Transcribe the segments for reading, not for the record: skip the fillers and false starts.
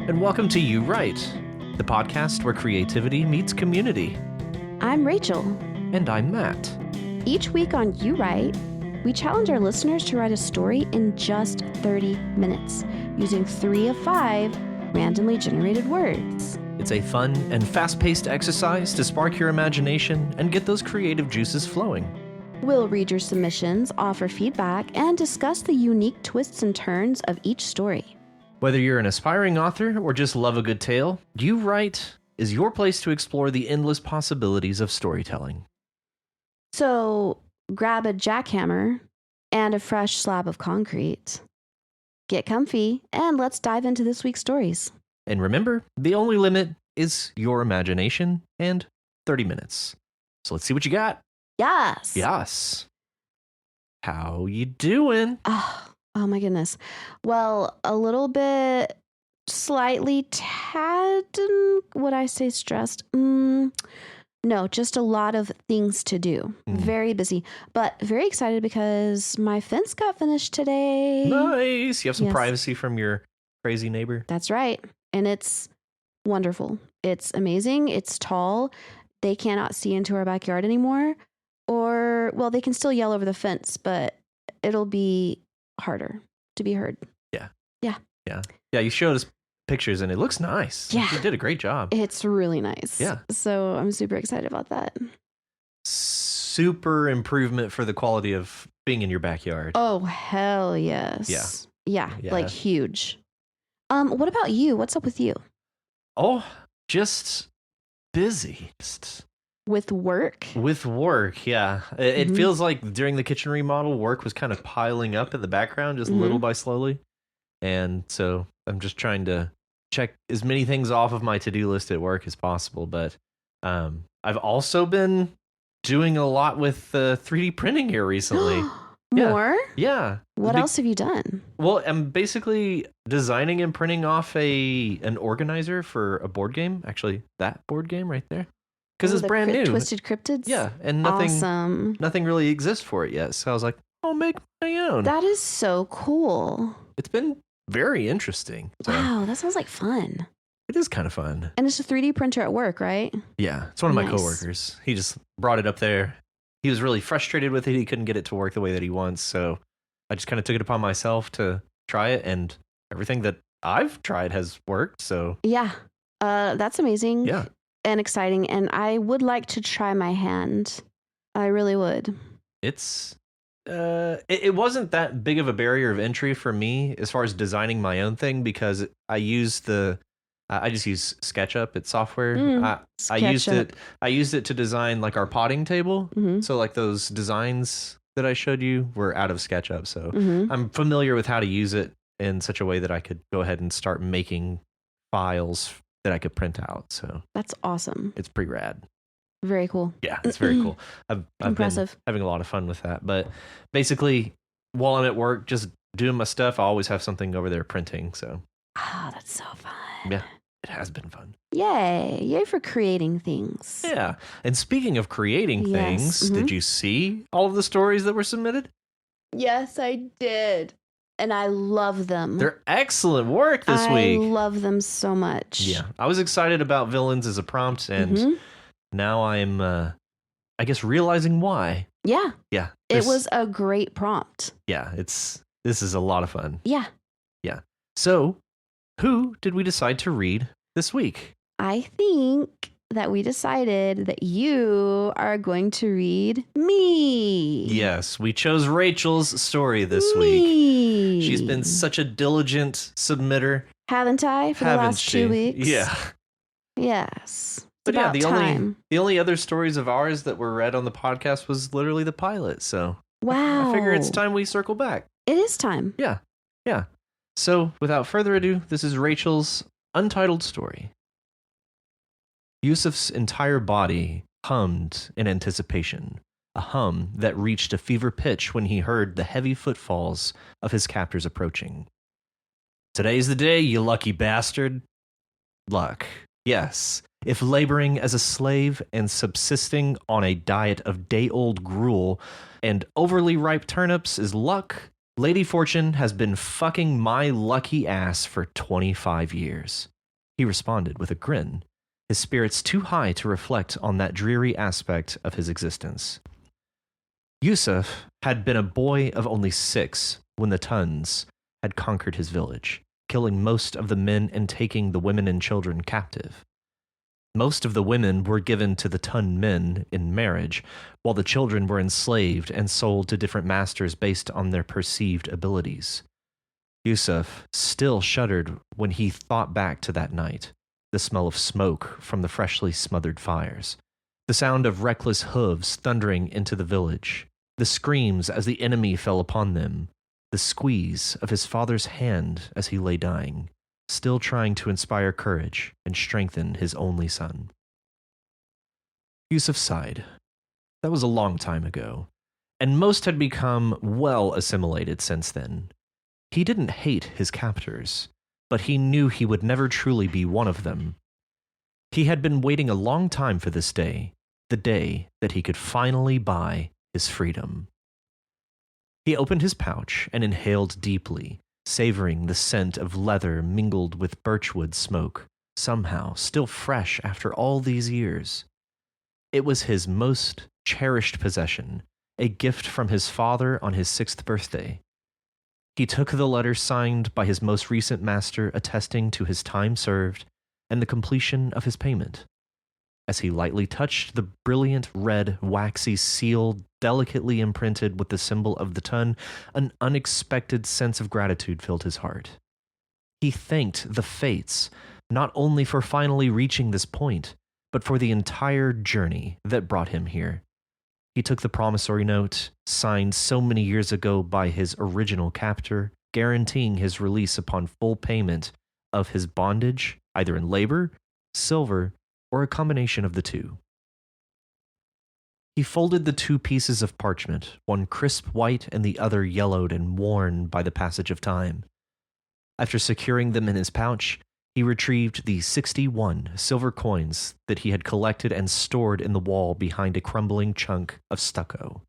and welcome to You Write, the podcast where creativity meets community. I'm Rachel. And I'm Matt. Each week on You Write, we challenge our listeners to write a story in just 30 minutes, using 3 of 5 randomly generated words. It's a fun and fast-paced exercise to spark your imagination and get those creative juices flowing. We'll read your submissions, offer feedback, and discuss the unique twists and turns of each story. Whether you're an aspiring author or just love a good tale, You Write is your place to explore the endless possibilities of storytelling. So, grab a jackhammer and a fresh slab of concrete. Get comfy, and let's dive into this week's stories. And remember, the only limit is your imagination and 30 minutes. So let's see what you got. Yes. Yes. How you doing? Oh my goodness. Well, a little bit, slightly tad, would I say stressed? No, just a lot of things to do. Very busy, but very excited because my fence got finished today. Nice. You have some privacy from your crazy neighbor. That's right. And it's wonderful. It's amazing. It's tall. They cannot see into our backyard anymore. Or, well, they can still yell over the fence, but it'll be harder to be heard. Yeah. Yeah. Yeah. Yeah. You showed us pictures and it looks nice. Yeah. You did a great job. It's really nice. Yeah. So I'm super excited about that. Super improvement for the quality of being in your backyard. Oh, hell yes. Yeah. Like huge. What about you? What's up with you? Oh, just busy. With work? With work, yeah. It feels like during the kitchen remodel, work was kind of piling up in the background, just little by slowly. And so I'm just trying to check as many things off of my to-do list at work as possible. But I've also been doing a lot with 3D printing here recently. More? Yeah. What else have you done? Well, I'm basically designing and printing off an organizer for a board game. Actually, that board game right there. Because it's brand new. Twisted Cryptids? Yeah, and nothing really exists for it yet. So I was like, I'll make my own. That is so cool. It's been very interesting. So wow, that sounds like fun. It is kind of fun. And it's a 3D printer at work, right? Yeah, it's one of my coworkers. He just brought it up there. He was really frustrated with it. He couldn't get it to work the way that he wants. So I just kind of took it upon myself to try it. And everything that I've tried has worked. So yeah, that's amazing. Yeah. And exciting, and I would like to try my hand. I really would. It's it wasn't that big of a barrier of entry for me as far as designing my own thing because I just use SketchUp. It's software. I used it to design like our potting table. So like those designs that I showed you were out of SketchUp. So I'm familiar with how to use it in such a way that I could go ahead and start making files that I could print out. So that's awesome. It's pretty rad. Very cool. Yeah, it's very cool. I've been having a lot of fun with that. But basically, while I'm at work, just doing my stuff, I always have something over there printing. So that's so fun. Yeah, it has been fun. Yay for creating things. Yeah. And speaking of creating things, did you see all of the stories that were submitted? Yes, I did. And I love them. They're excellent work this week. I love them so much. Yeah. I was excited about villains as a prompt, and now I'm, I guess, realizing why. Yeah. Yeah. It was a great prompt. Yeah. This is a lot of fun. Yeah. Yeah. So, who did we decide to read this week? I think that we decided that you are going to read me. Yes, we chose Rachel's story this week. She's been such a diligent submitter. Haven't I? For the last 2 weeks? Yeah. Yes. But yeah, the only other stories of ours that were read on the podcast was literally the pilot. So wow. I figure it's time we circle back. It is time. Yeah. Yeah. So without further ado, this is Rachel's untitled story. Yusuf's entire body hummed in anticipation, a hum that reached a fever pitch when he heard the heavy footfalls of his captors approaching. Today's the day, you lucky bastard. Luck. Yes, if laboring as a slave and subsisting on a diet of day-old gruel and overly ripe turnips is luck, Lady Fortune has been fucking my lucky ass for 25 years. He responded with a grin, his spirits too high to reflect on that dreary aspect of his existence. Yusuf had been a boy of only 6 when the Tuns had conquered his village, killing most of the men and taking the women and children captive. Most of the women were given to the Tun men in marriage, while the children were enslaved and sold to different masters based on their perceived abilities. Yusuf still shuddered when he thought back to that night, the smell of smoke from the freshly smothered fires, the sound of reckless hooves thundering into the village, the screams as the enemy fell upon them, the squeeze of his father's hand as he lay dying, still trying to inspire courage and strengthen his only son. Yusuf sighed. That was a long time ago, and most had become well assimilated since then. He didn't hate his captors, but he knew he would never truly be one of them. He had been waiting a long time for this day, the day that he could finally buy his freedom. He opened his pouch and inhaled deeply, savoring the scent of leather mingled with birchwood smoke, somehow still fresh after all these years. It was his most cherished possession, a gift from his father on his 6th birthday. He took the letter signed by his most recent master attesting to his time served and the completion of his payment. As he lightly touched the brilliant red waxy seal delicately imprinted with the symbol of the Tun, an unexpected sense of gratitude filled his heart. He thanked the fates not only for finally reaching this point, but for the entire journey that brought him here. He took the promissory note, signed so many years ago by his original captor, guaranteeing his release upon full payment of his bondage, either in labor, silver, or a combination of the two. He folded the 2 pieces of parchment, one crisp white and the other yellowed and worn by the passage of time. After securing them in his pouch, he retrieved the 61 silver coins that he had collected and stored in the wall behind a crumbling chunk of stucco.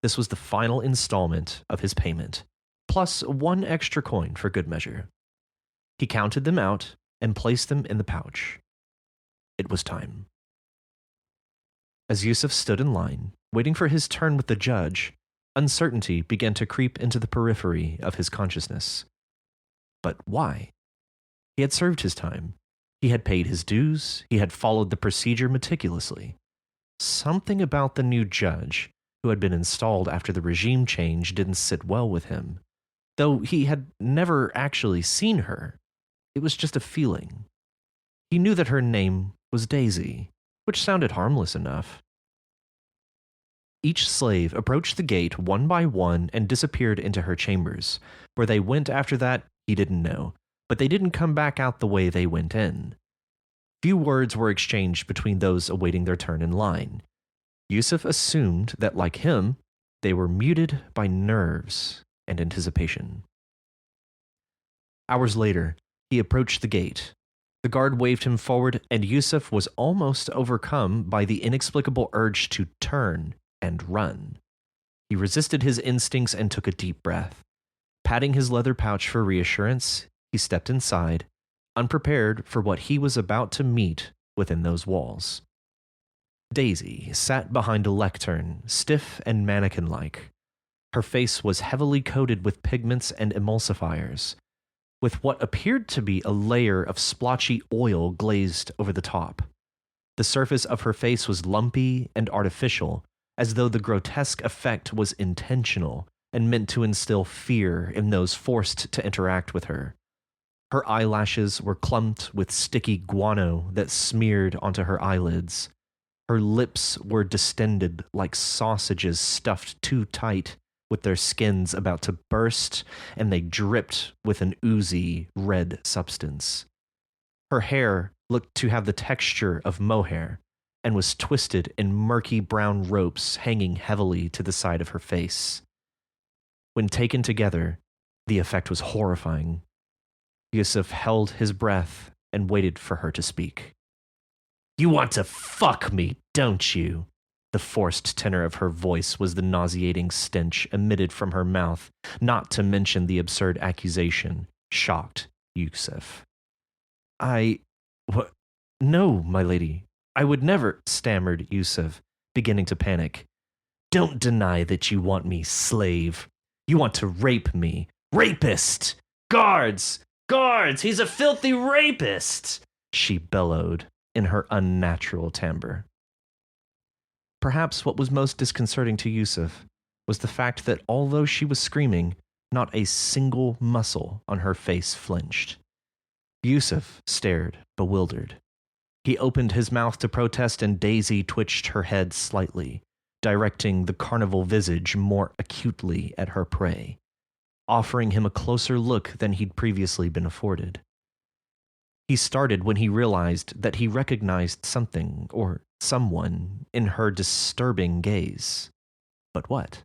This was the final installment of his payment, plus 1 extra coin for good measure. He counted them out and placed them in the pouch. It was time. As Yusuf stood in line, waiting for his turn with the judge, uncertainty began to creep into the periphery of his consciousness. But why? He had served his time. He had paid his dues. He had followed the procedure meticulously. Something about the new judge, who had been installed after the regime change, didn't sit well with him. Though he had never actually seen her, it was just a feeling. He knew that her name was Daisy, which sounded harmless enough. Each slave approached the gate one by one and disappeared into her chambers. Where they went after that, he didn't know, but they didn't come back out the way they went in. Few words were exchanged between those awaiting their turn in line. Yusuf assumed that, like him, they were muted by nerves and anticipation. Hours later, he approached the gate. The guard waved him forward, and Yusuf was almost overcome by the inexplicable urge to turn and run. He resisted his instincts and took a deep breath. Patting his leather pouch for reassurance, he stepped inside, unprepared for what he was about to meet within those walls. Daisy sat behind a lectern, stiff and mannequin-like. Her face was heavily coated with pigments and emulsifiers, with what appeared to be a layer of splotchy oil glazed over the top. The surface of her face was lumpy and artificial, as though the grotesque effect was intentional and meant to instill fear in those forced to interact with her. Her eyelashes were clumped with sticky guano that smeared onto her eyelids. Her lips were distended like sausages stuffed too tight, with their skins about to burst, and they dripped with an oozy red substance. Her hair looked to have the texture of mohair, and was twisted in murky brown ropes hanging heavily to the side of her face. When taken together, the effect was horrifying. Yusuf held his breath and waited for her to speak. "You want to fuck me, don't you?" The forced tenor of her voice was the nauseating stench emitted from her mouth, not to mention the absurd accusation, shocked Yusuf. I, what? No, my lady. I would never, stammered Yusuf, beginning to panic. Don't deny that you want me, slave. You want to rape me. Rapist! Guards! Guards! He's a filthy rapist! She bellowed in her unnatural timbre. Perhaps what was most disconcerting to Yusuf was the fact that although she was screaming, not a single muscle on her face flinched. Yusuf stared, bewildered. He opened his mouth to protest, and Daisy twitched her head slightly, directing the carnival visage more acutely at her prey, offering him a closer look than he'd previously been afforded. He started when he realized that he recognized something or someone in her disturbing gaze. But what?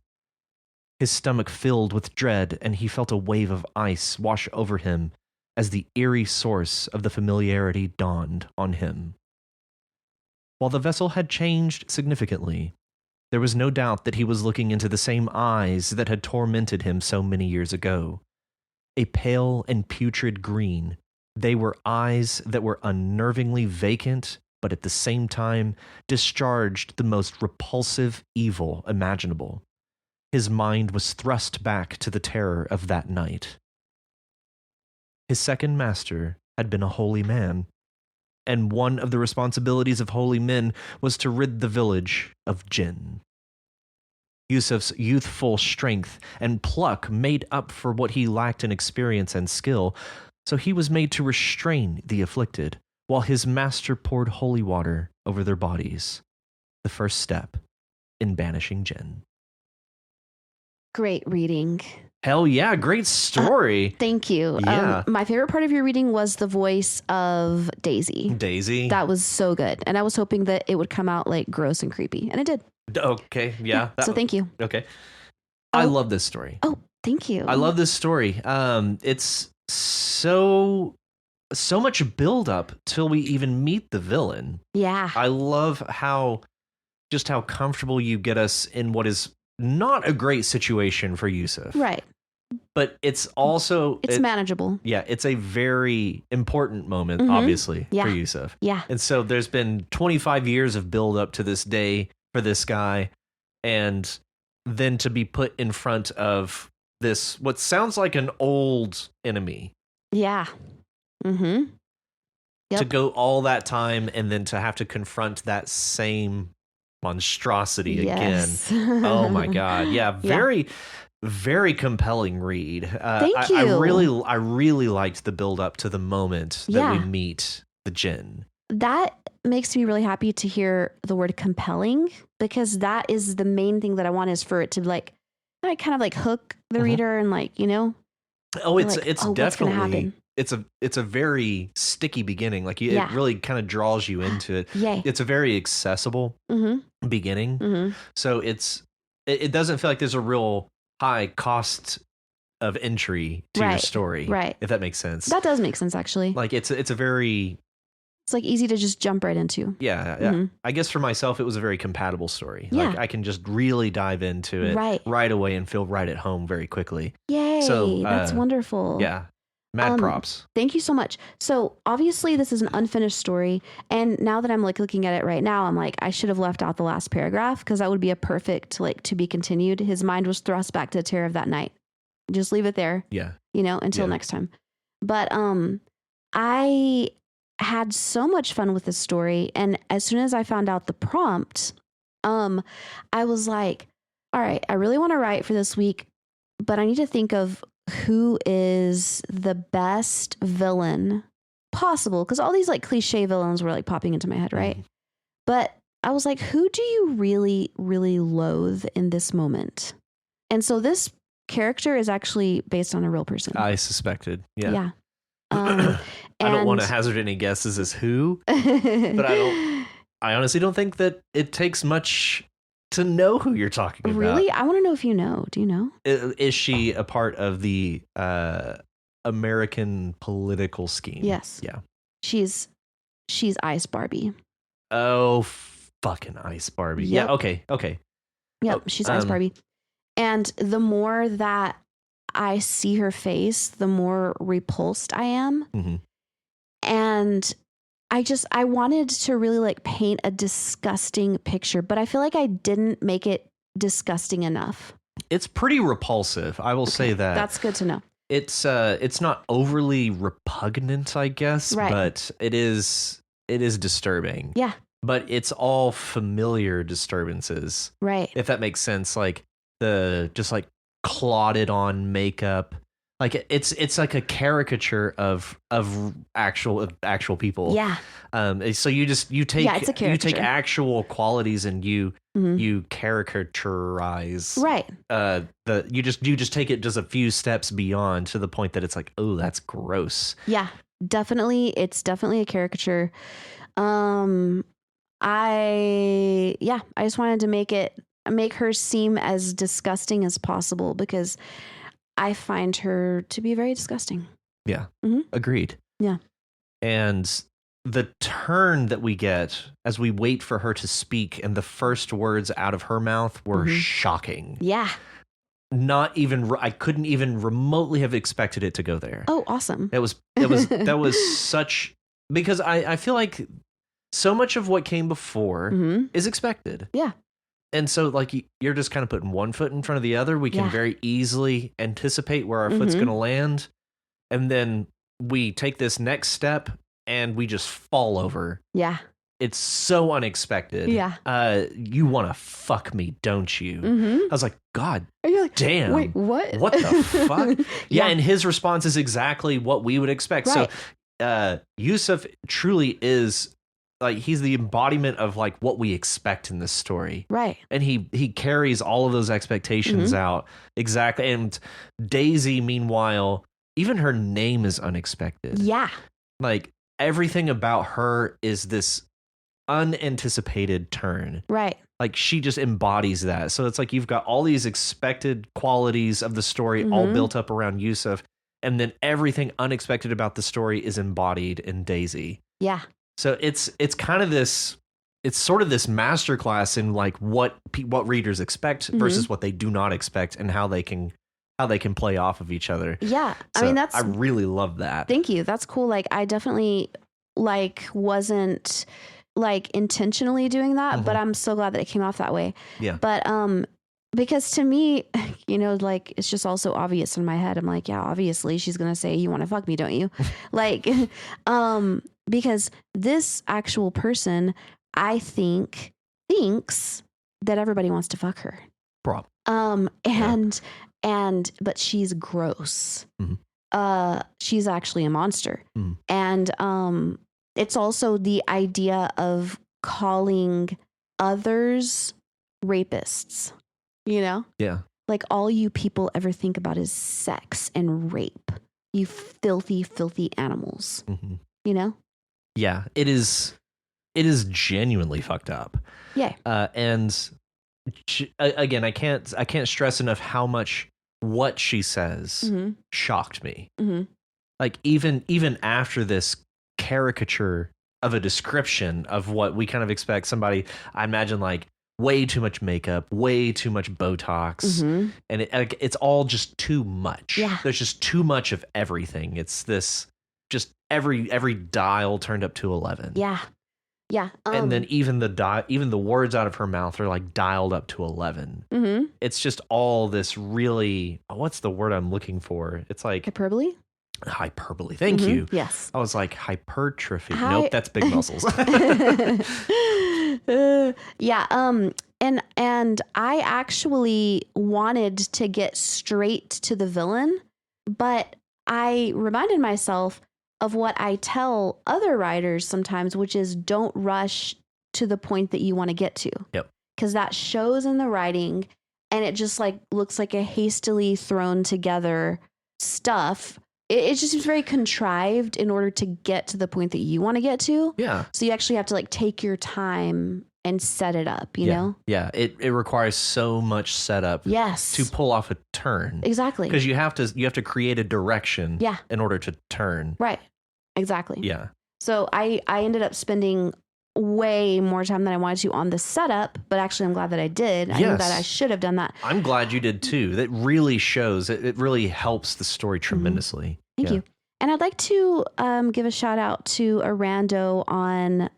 His stomach filled with dread, and he felt a wave of ice wash over him as the eerie source of the familiarity dawned on him. While the vessel had changed significantly, there was no doubt that he was looking into the same eyes that had tormented him so many years ago. A pale and putrid green, they were eyes that were unnervingly vacant, but at the same time discharged the most repulsive evil imaginable. His mind was thrust back to the terror of that night. His second master had been a holy man, and one of the responsibilities of holy men was to rid the village of jinn. Yusuf's youthful strength and pluck made up for what he lacked in experience and skill, so he was made to restrain the afflicted, while his master poured holy water over their bodies, the first step in banishing jinn. Great reading. Hell yeah, great story. Thank you. Yeah. My favorite part of your reading was the voice of Daisy. Daisy. That was so good. And I was hoping that it would come out like gross and creepy. And it did. Okay, yeah. So thank you. Okay. I love this story. Oh, thank you. I love this story. It's so much build up till we even meet the villain. Yeah. I love how comfortable you get us in what is not a great situation for Yusuf. Right. But it's also it's manageable. Yeah, it's a very important moment, obviously, Yeah. for Yusuf. Yeah. And so there's been 25 years of build up to this day for this guy, and then to be put in front of this what sounds like an old enemy. Yeah. Mm-hmm. Yep. To go all that time and then to have to confront that same monstrosity Yes. again. Oh my God. Yeah. Very, very compelling read. Thank you. I really liked the build up to the moment that we meet the jinn. That makes me really happy to hear the word compelling, because that is the main thing that I want, is for it to like kind of like hook the reader and like, you know. Oh, it's like, definitely it's a very sticky beginning. Like it really kind of draws you into it. Yay. It's a very accessible beginning. So it doesn't feel like there's a real high cost of entry to your story. Right. If that makes sense. That does make sense, actually. Like it's a very... It's like easy to just jump right into. Yeah. I guess for myself, it was a very compatible story. Yeah. Like I can just really dive into it right away and feel right at home very quickly. Yay. So that's wonderful. Yeah. Mad props. Thank you so much. So obviously this is an unfinished story. And now that I'm like looking at it right now, I'm like, I should have left out the last paragraph, because that would be a perfect like to be continued. His mind was thrust back to the terror of that night. Just leave it there. Yeah. You know, until next time. But I had so much fun with this story. And as soon as I found out the prompt, I was like, all right, I really want to write for this week, but I need to think of who is the best villain possible, because all these like cliche villains were like popping into my head, right? But I was like, who do you really, really loathe in this moment? And so this character is actually based on a real person. I suspected. Yeah. I don't want to hazard any guesses as who, but I honestly don't think that it takes much to know who you're talking about. Really? I want to know if you know. Do you know? Is she a part of the American political scheme? Yes. Yeah. She's Ice Barbie. Oh, fucking Ice Barbie. Yep. Yeah. Okay. Yep. She's Ice Barbie. And the more that I see her face, the more repulsed I am. And I wanted to really like paint a disgusting picture, but I feel like I didn't make it disgusting enough. It's pretty repulsive. I will say that. That's good to know. It's not overly repugnant, I guess, Right. but it is disturbing. Yeah. But it's all familiar disturbances. Right. If that makes sense, like the just like clotted on makeup. Like it's like a caricature of actual people. Yeah. So you take it's a you take caricature. actual qualities and you caricaturize. Right. You just take it just a few steps beyond to the point that it's like, oh, that's gross. Yeah. Definitely. It's definitely a caricature. I just wanted to make her seem as disgusting as possible because I find her to be very disgusting. Yeah. Mm-hmm. Agreed. Yeah. And the turn that we get as we wait for her to speak and the first words out of her mouth were shocking. Yeah. I couldn't even remotely have expected it to go there. Oh, awesome. That was such, because I feel like so much of what came before is expected. Yeah. And so like you're just kind of putting one foot in front of the other. We can very easily anticipate where our foot's going to land. And then we take this next step and we just fall over. Yeah. It's so unexpected. Yeah. You want to fuck me, don't you? I was like, God like, damn. Wait, what? What the fuck? Yeah. And his response is exactly what we would expect. Right. So Yusuf truly is like, he's the embodiment of like what we expect in this story. Right. And he carries all of those expectations out. Exactly. And Daisy, meanwhile, even her name is unexpected. Yeah. Like everything about her is this unanticipated turn. Right. Like she just embodies that. So it's like you've got all these expected qualities of the story all built up around Yusuf. And then everything unexpected about the story is embodied in Daisy. Yeah. So it's kind of this, it's sort of this masterclass in like what readers expect versus what they do not expect and how they can play off of each other. Yeah. So I mean, I really love that. Thank you. That's cool. Like I definitely like wasn't like intentionally doing that, but I'm so glad that it came off that way. Yeah. But because to me, you know, like it's just also obvious in my head. I'm like, yeah, obviously she's gonna say, "You want to fuck me, don't you?" Like, because this actual person, I think, thinks that everybody wants to fuck her. Prop. But she's gross. She's actually a monster. And it's also the idea of calling others rapists, you know? Yeah. Like all you people ever think about is sex and rape. You filthy, filthy animals, you know? Yeah, it is genuinely fucked up. Yeah. And again, I can't stress enough how much what she says shocked me. Like even after this caricature of a description of what we kind of expect somebody, I imagine like way too much makeup, way too much Botox, and it's all just too much. Yeah. There's just too much of everything. It's this just every dial turned up to 11. Yeah. Yeah. And then even the words out of her mouth are like dialed up to 11. It's just all this really, what's the word I'm looking for? It's like hyperbole. Thank you. Yes. I was like hypertrophy. Nope, that's big muscles. Yeah. And I actually wanted to get straight to the villain, but I reminded myself of what I tell other writers sometimes, which is don't rush to the point that you want to get to. Yep. Because that shows in the writing and it just like looks like a hastily thrown together stuff. It just seems very contrived in order to get to the point that you want to get to. Yeah. So you actually have to like take your time and set it up, you know? Yeah. It requires so much setup. Yes. To pull off a turn. Exactly. Because you have to create a direction. Yeah. In order to turn. Right. Exactly. Yeah. So I ended up spending way more time than I wanted to on the setup, but actually I'm glad that I did. I know that I should have done that. I'm glad you did too. That really shows, it really helps the story tremendously. Thank you. And I'd like to give a shout out to a rando on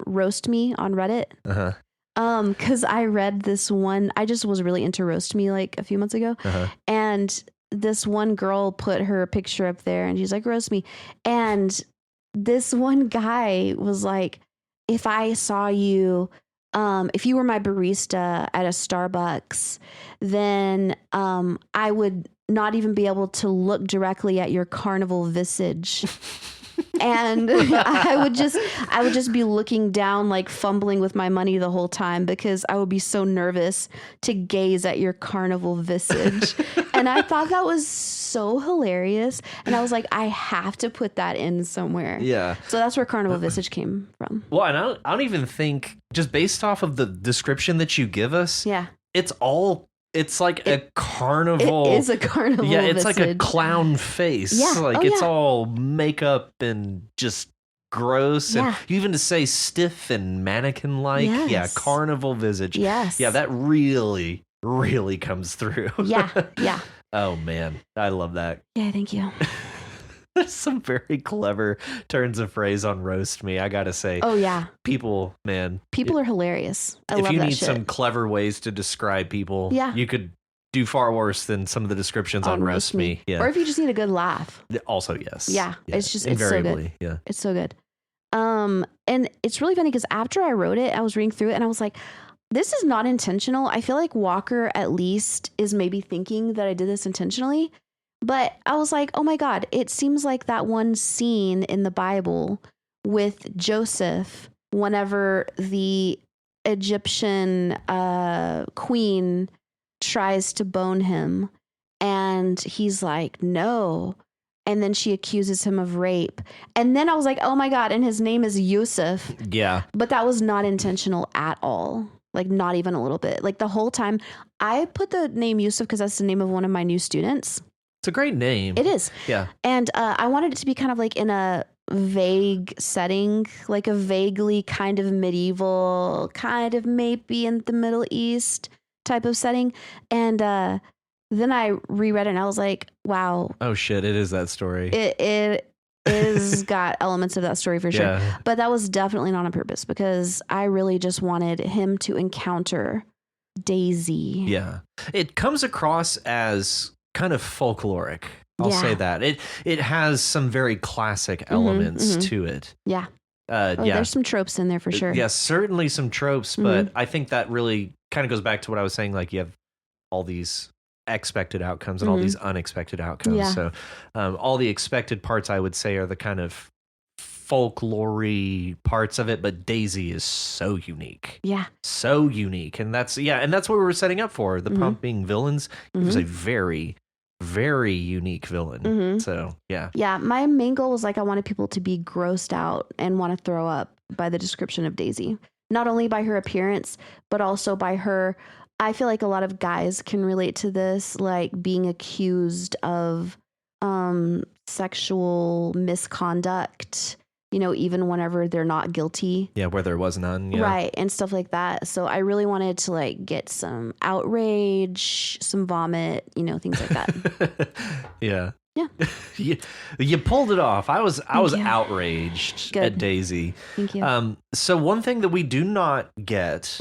Roast Me on Reddit. Because I read this one, I just was really into Roast Me like a few months ago. And this one girl put her picture up there and she's like, roast me. And this one guy was like, if I saw you, if you were my barista at a Starbucks, then I would not even be able to look directly at your carnival visage. And I would just be looking down, like fumbling with my money the whole time because I would be so nervous to gaze at your carnival visage. And I thought that was so hilarious. And I was like, I have to put that in somewhere. Yeah. So that's where carnival visage came from. Well, and I don't even think, just based off of the description that you give us, it's like a carnival. It is a carnival. Yeah, it's visage. like a clown face. Yeah. Like it's all makeup and just gross. And you even to say stiff and mannequin like. Yes. Yeah, carnival visage. Yes. Yeah, that really, really comes through. Yeah. Oh man, I love that. Yeah, thank you. There's some very clever turns of phrase on Roast Me, I gotta say. Oh yeah. People, man. People are hilarious. I love that shit. If you need some clever ways to describe people, you could do far worse than some of the descriptions on Roast Me. Yeah. Or if you just need a good laugh. Also, yes. Yeah. It's just, it's so good. Yeah. It's so good. And it's really funny because after I wrote it, I was reading through it and I was like, this is not intentional. I feel like Walker at least is maybe thinking that I did this intentionally. But I was like, oh my God, it seems like that one scene in the Bible with Joseph, whenever the Egyptian queen tries to bone him and he's like, no. And then she accuses him of rape. And then I was like, oh my God. And his name is Yusuf. Yeah. But that was not intentional at all. Like not even a little bit. Like the whole time I put the name Yusuf because that's the name of one of my new students. It's a great name. It is. Yeah. And I wanted it to be kind of like in a vague setting, like a vaguely kind of medieval, kind of maybe in the Middle East type of setting. And then I reread it and I was like, wow. Oh shit, it is that story. It is got elements of that story for sure. Yeah. But that was definitely not on purpose because I really just wanted him to encounter Daisy. Yeah. It comes across as kind of folkloric. I'll say that. It has some very classic elements to it. Yeah. There's some tropes in there for sure. Yeah, certainly some tropes, but I think that really kind of goes back to what I was saying. Like you have all these expected outcomes and all these unexpected outcomes. Yeah. So all the expected parts, I would say, are the kind of folklory parts of it, but Daisy is so unique. Yeah. So unique. And that's what we were setting up for. The Pump being villains. He was a very, very unique villain. So, yeah. Yeah. My main goal was like, I wanted people to be grossed out and want to throw up by the description of Daisy. Not only by her appearance, but also by her. I feel like a lot of guys can relate to this, like being accused of sexual misconduct, you know, even whenever they're not guilty. Yeah, where there was none. Yeah. Right. And stuff like that. So I really wanted to like get some outrage, some vomit, you know, things like that. Yeah. Yeah. You pulled it off. I was you. outraged Good. at Daisy. Thank you. So one thing that we do not get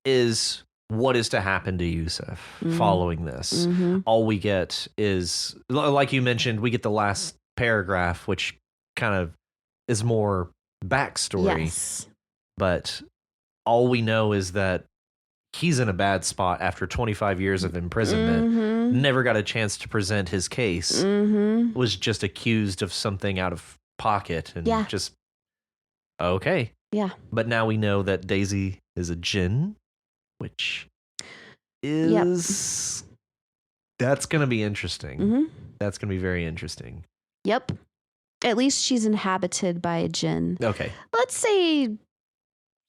is what is to happen to Yusuf following this. All we get is, like you mentioned, we get the last paragraph, which kind of is more backstory. Yes. But all we know is that he's in a bad spot after 25 years of imprisonment, never got a chance to present his case, was just accused of something out of pocket and just, okay. Yeah. But now we know that Daisy is a djinn, which is, that's going to be interesting. That's going to be very interesting. Yep. At least she's inhabited by a djinn. Okay. Let's say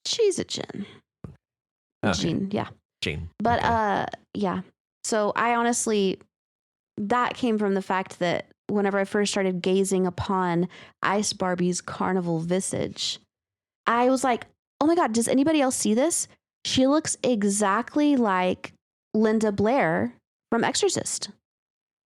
she's a djinn. Okay. Jean, yeah. Jean. But okay. yeah. So I honestly, that came from the fact that whenever I first started gazing upon Ice Barbie's carnival visage, I was like, oh my God, does anybody else see this? She looks exactly like Linda Blair from Exorcist.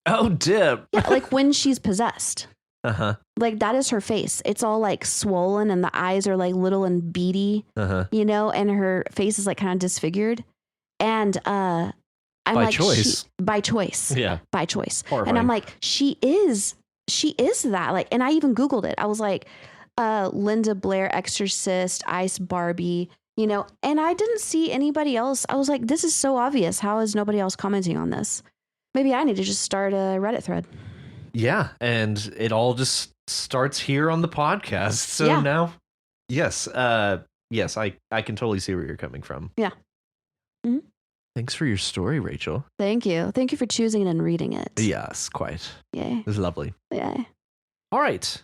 Oh, dip. Yeah, like when she's possessed. Uh-huh. Like that is her face. It's all like swollen and the eyes are like little and beady, Uh-huh. and her face is like kind of disfigured. And I'm By like, choice. by choice. Yeah. By choice. Horrifying. And I'm like, she is that. Like, and I even Googled it. I was like, Linda Blair exorcist, Ice Barbie, and I didn't see anybody else. I was like, this is so obvious. How is nobody else commenting on this? Maybe I need to just start a Reddit thread. Yeah, and it all just starts here on the podcast. So now, yes, I can totally see where you're coming from. Yeah. Mm-hmm. Thanks for your story, Rachel. Thank you for choosing it and reading it. Yes, quite. Yay. It was lovely. Yay. All right,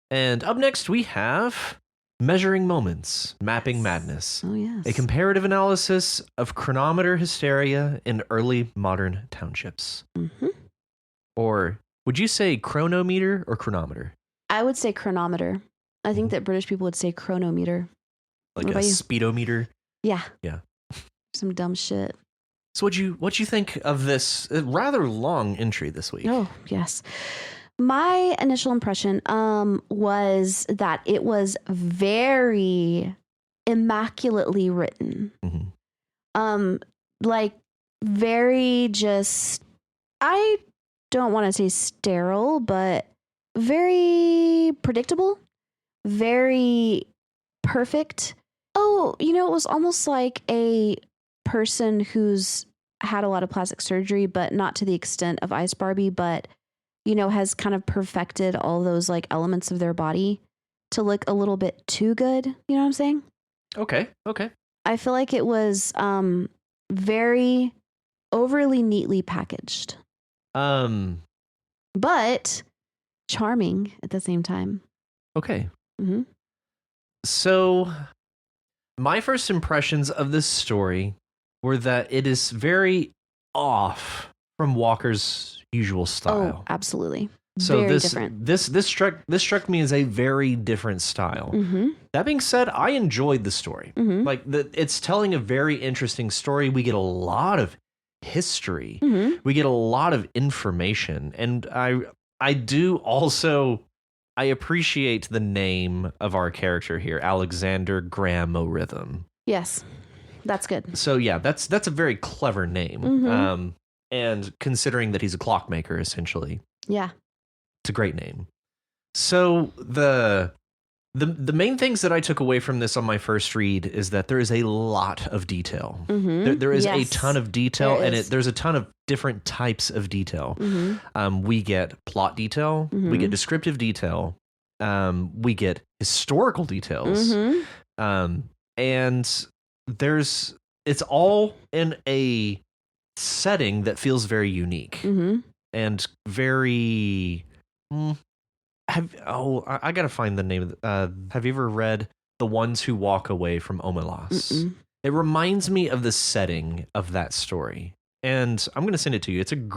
and up next we have Measuring Moments, Mapping Madness. Oh, yes. A comparative analysis of chronometer hysteria in early modern townships. Mm-hmm. Or would you say chronometer or chronometer? I would say chronometer. I think that British people would say chronometer. Like a speedometer? Yeah. Yeah. Some dumb shit. So what'd you think of this rather long entry this week? Oh, yes. My initial impression was that it was very immaculately written. Mm-hmm. Like very just, I don't want to say sterile, but very predictable, very perfect. Oh, it was almost like a person who's had a lot of plastic surgery, but not to the extent of Ice Barbie, but has kind of perfected all those like elements of their body to look a little bit too good. You know what I'm saying? Okay. I feel like it was very overly neatly packaged. But charming at the same time. Okay. Mm-hmm. So my first impressions of this story were that it is very off from Walker's usual style. Oh, absolutely. So very different. This struck me as a very different style. Mm-hmm. That being said, I enjoyed the story. Mm-hmm. Like it's telling a very interesting story. We get a lot of history. Mm-hmm. We get a lot of information, and I do also I appreciate the name of our character here, Alexander Graham O'Rhythm. Yes, that's good. So yeah, that's a very clever name. Mm-hmm. And considering that he's a clockmaker, essentially, yeah, it's a great name. So the main things that I took away from this on my first read is that there is a lot of detail. Mm-hmm. There is a ton of detail, and there's a ton of different types of detail. Mm-hmm. We get plot detail, Mm-hmm. we get descriptive detail, we get historical details, Mm-hmm. and it's all in a setting that feels very unique Mm-hmm. and very. I gotta find the name of have you ever read The Ones Who Walk Away from Omelas? Mm-mm. It reminds me of the setting of that story, and I'm gonna send it to you. It's an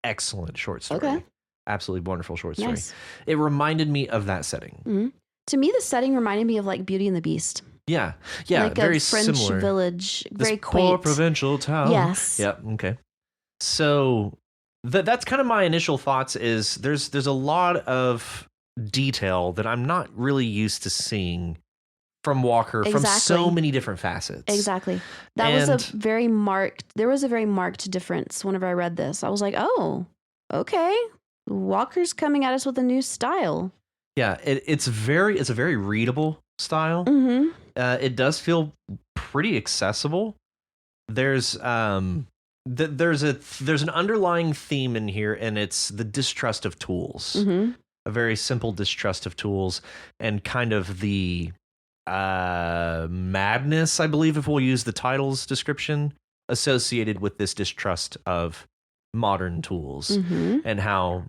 excellent short story. Okay. Absolutely wonderful short story. Nice. It reminded me of that setting. Mm-hmm. To me, the setting reminded me of like Beauty and the Beast. Yeah, like very a French similar village, this very poor quaint. provincial town. Yes. Yep. Okay. So that's kind of my initial thoughts. Is there's a lot of detail that I'm not really used to seeing from Walker from so many different facets. Exactly. There was a very marked difference whenever I read this. I was like, oh, okay. Walker's coming at us with a new style. Yeah, it's a very readable style. Mm-hmm. It does feel pretty accessible. There's an underlying theme in here, and it's the distrust of tools. Mm-hmm. A very simple distrust of tools, and kind of the madness, I believe, if we'll use the title's description, associated with this distrust of modern tools, Mm-hmm. and how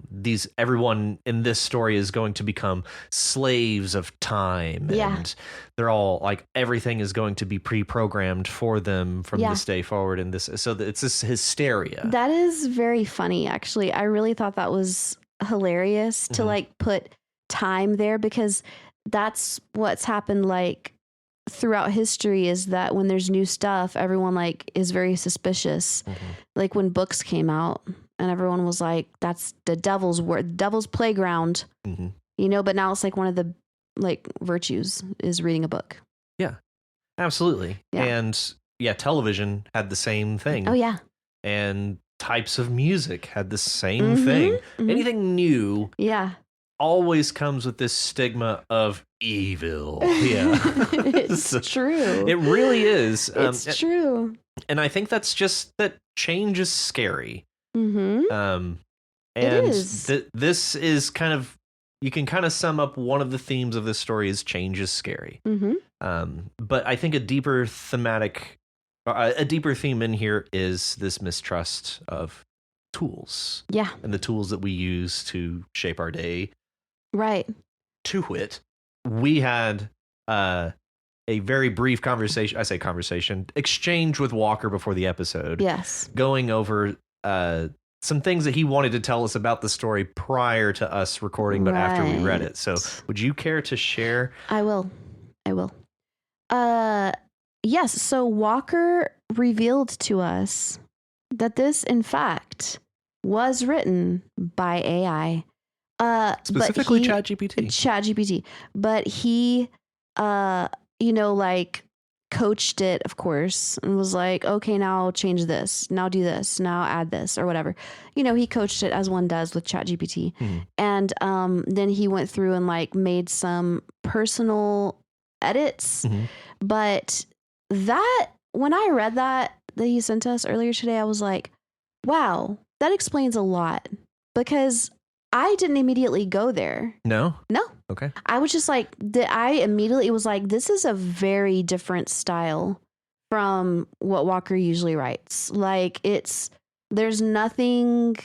everyone in this story is going to become slaves of time, and they're all like everything is going to be pre-programmed for them from this day forward, and it's this hysteria that is very funny. Actually, I really thought that was hilarious to like put time there, because that's what's happened like throughout history, is that when there's new stuff, everyone like is very suspicious. Like when books came out, and everyone was like, that's the devil's playground, but now it's like one of the like virtues is reading a book. Yeah, absolutely. Yeah. And television had the same thing. Oh yeah. And types of music had the same thing. Anything new always comes with this stigma of evil. Yeah. It's true. It really is. It's true. And I think that's just that change is scary. And it is. This is kind of, you can kind of sum up one of the themes of this story is change is scary. But I think a deeper theme in here is this mistrust of tools. Yeah. And the tools that we use to shape our day. Right. To wit, we had a very brief exchange with Walker before the episode. Yes. Going over some things that he wanted to tell us about the story prior to us recording, but after we read it. So would you care to share? I will. Yes. So Walker revealed to us that this, in fact, was written by AI. Specifically ChatGPT. But he, coached it, of course, and was like, okay, now change this, now do this, now add this, or whatever. He coached it as one does with ChatGPT. And then he went through and like made some personal edits. But that, when I read that he sent us earlier today, I was like, wow, that explains a lot, because I didn't immediately go there. No. Okay. I was just like, I immediately was like, this is a very different style from what Walker usually writes. Like there's nothing,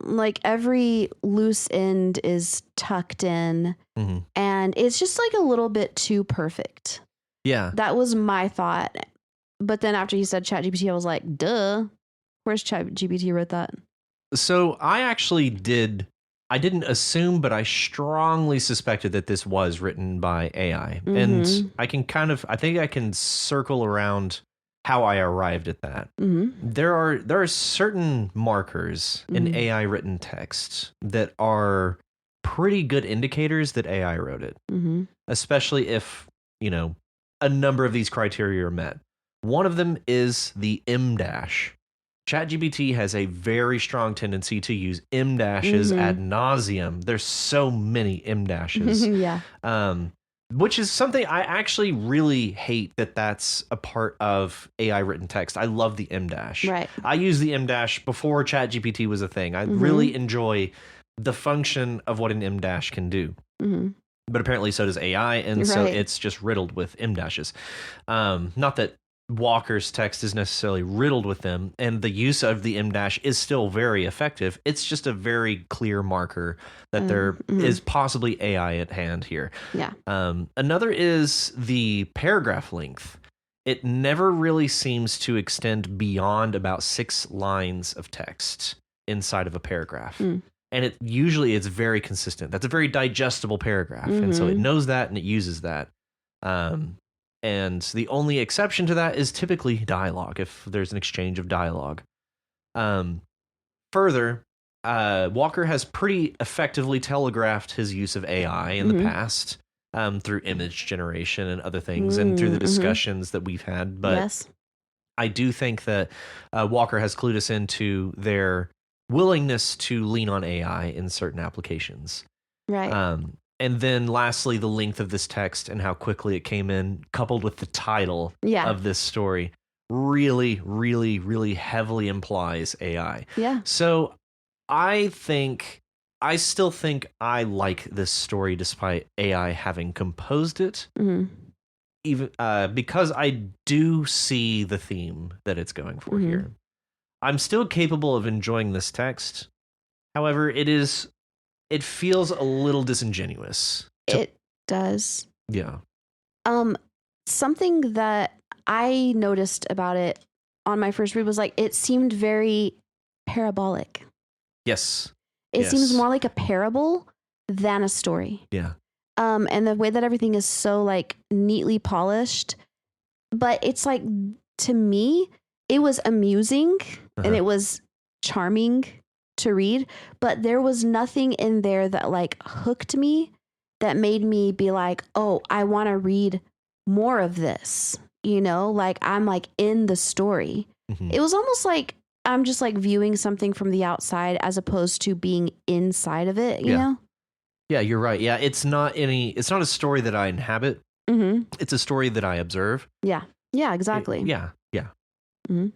like every loose end is tucked in, and it's just like a little bit too perfect. Yeah. That was my thought. But then after he said ChatGPT, I was like, duh. Where's ChatGPT wrote that? So I didn't assume, but I strongly suspected that this was written by AI. And I think I can circle around how I arrived at that. There are certain markers in AI written text that are pretty good indicators that AI wrote it, especially if, a number of these criteria are met. One of them is the M dash. ChatGPT has a very strong tendency to use M dashes ad nauseum. There's so many M dashes. Yeah. Which is something I actually really hate that's a part of AI written text. I love the M dash. Right. I used the M dash before ChatGPT was a thing. I really enjoy the function of what an M dash can do. But apparently so does AI, and so it's just riddled with M dashes. Not that Walker's text is necessarily riddled with them, and the use of the M dash is still very effective. It's just a very clear marker that there is possibly AI at hand here. Yeah. Another is the paragraph length. It never really seems to extend beyond about 6 lines of text inside of a paragraph. And it's very consistent. That's a very digestible paragraph. And so it knows that and it uses that. And the only exception to that is typically dialogue, if there's an exchange of dialogue. Further, Walker has pretty effectively telegraphed his use of AI in the past through image generation and other things and through the discussions that we've had. But I do think that Walker has clued us into their willingness to lean on AI in certain applications. Right. And then lastly, the length of this text and how quickly it came in, coupled with the title of this story, really, really, really heavily implies AI. Yeah. So I still think I like this story despite AI having composed it. Even because I do see the theme that it's going for here. I'm still capable of enjoying this text. However, it feels a little disingenuous. It does. Yeah. Something that I noticed about it on my first read was like it seemed very parabolic. Yes. It seems more like a parable than a story. Yeah. And the way that everything is so like neatly polished, but it's like, to me, it was amusing and it was charming to read, but there was nothing in there that like hooked me that made me be like, oh, I want to read more of this. You know, like I'm like in the story. Mm-hmm. It was almost like I'm just like viewing something from the outside as opposed to being inside of it, you know? Yeah, you're right. Yeah, it's not a story that I inhabit. Mm-hmm. It's a story that I observe. Yeah. Yeah, exactly. Yeah. Mm-hmm.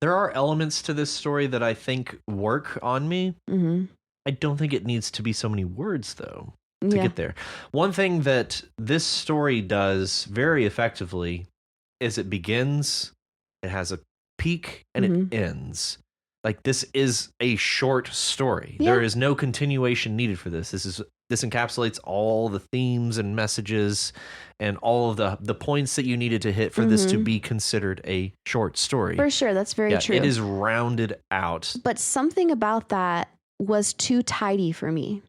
There are elements to this story that I think work on me. Mm-hmm. I don't think it needs to be so many words, though, to get there. One thing that this story does very effectively is it begins, it has a peak, and it ends. Like, this is a short story. Yeah. There is no continuation needed for this. This encapsulates all the themes and messages and all of the points that you needed to hit for this to be considered a short story. For sure. That's very true. It is rounded out. But something about that was too tidy for me.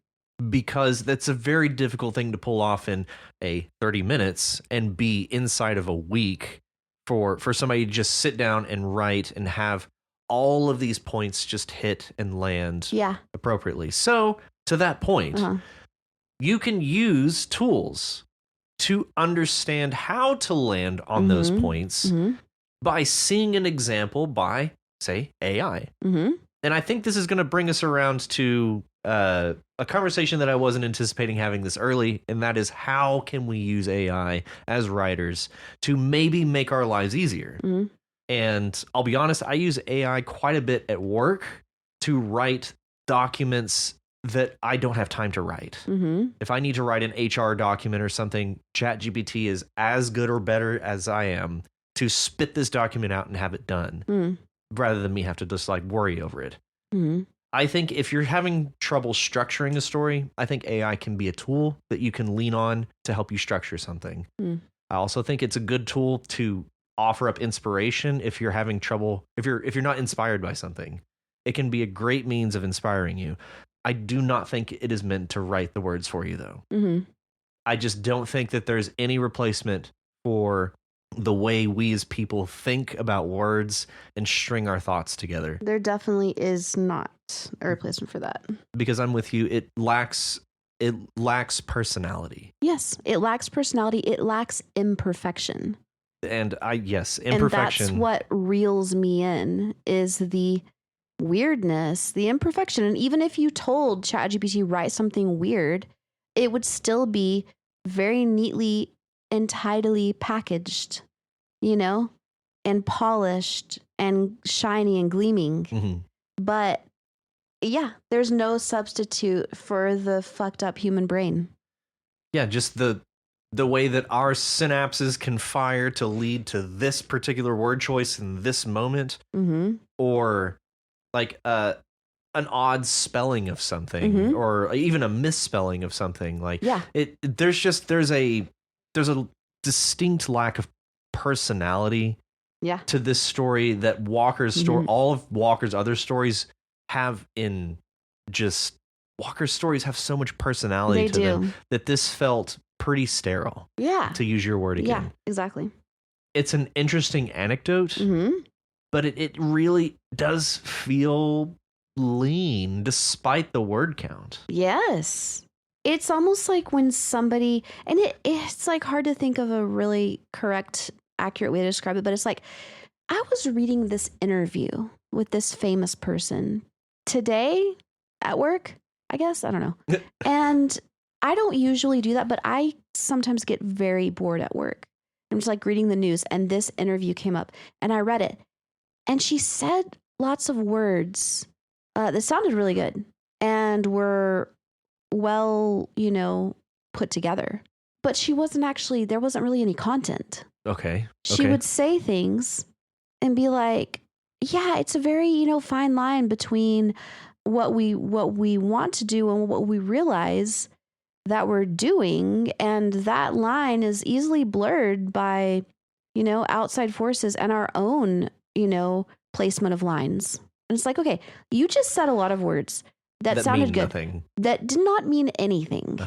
Because that's a very difficult thing to pull off in a 30 minutes and be inside of a week for somebody to just sit down and write and have all of these points just hit and land appropriately. So to that point, you can use tools to understand how to land on those points by seeing an example by, say, AI. And I think this is going to bring us around to a conversation that I wasn't anticipating having this early, and that is how can we use AI as writers to maybe make our lives easier? And I'll be honest, I use AI quite a bit at work to write documents that I don't have time to write. If I need to write an HR document or something, ChatGPT is as good or better as I am to spit this document out and have it done, rather than me have to just like worry over it. I think if you're having trouble structuring a story, I think AI can be a tool that you can lean on to help you structure something. I also think it's a good tool to offer up inspiration if you're having trouble, if you're not inspired by something. It can be a great means of inspiring you. I do not think it is meant to write the words for you, though. I just don't think that there's any replacement for the way we as people think about words and string our thoughts together. There definitely is not a replacement for that. Because I'm with you, it lacks personality. Yes, it lacks personality. It lacks imperfection. And imperfection. And that's what reels me in, is the weirdness, the imperfection. And even if you told ChatGPT write something weird, it would still be very neatly and tidily packaged, you know, and polished and shiny and gleaming. But yeah, there's no substitute for the fucked up human brain. Yeah, just the way that our synapses can fire to lead to this particular word choice in this moment, or like an odd spelling of something, or even a misspelling of something. Like, there's a distinct lack of personality to this story that Walker's story, all of Walker's other stories have Walker's stories have so much personality to them that this felt pretty sterile. Yeah. To use your word again. Yeah, exactly. It's an interesting anecdote, but it really does feel lean despite the word count. Yes. It's almost like when somebody, and it's like hard to think of a really correct, accurate way to describe it, but it's like, I was reading this interview with this famous person today at work, I guess. I don't know. And I don't usually do that, but I sometimes get very bored at work. I'm just like reading the news, and this interview came up, and I read it. And she said lots of words that sounded really good and were well, put together. But there wasn't really any content. Okay. She would say things and be like, yeah, it's a very, fine line between what we want to do and what we realize that we're doing. And that line is easily blurred by, outside forces and our own, placement of lines. And it's like, okay, you just said a lot of words that sounded good. Nothing. That did not mean anything.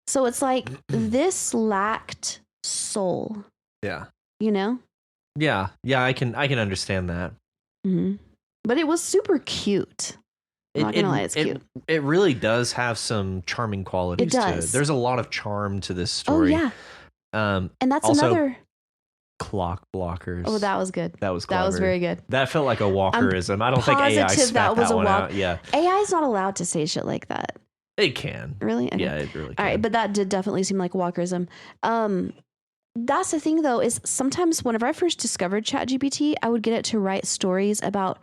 So it's like this lacked soul. Yeah. Yeah. Yeah, I can understand that. But it was super cute. I'm not gonna lie, it's cute. It really does have some charming qualities to it. There's a lot of charm to this story. Oh, yeah. And that's also, another... Clock blockers. Oh, that was good. That was clever. That was very good. That felt like a Walkerism. I don't think AI spat that one out. Yeah. AI is not allowed to say shit like that. It can. Really? Okay. Yeah, it really can. All right, but that did definitely seem like Walkerism. That's the thing, though, is sometimes whenever I first discovered ChatGPT, I would get it to write stories about,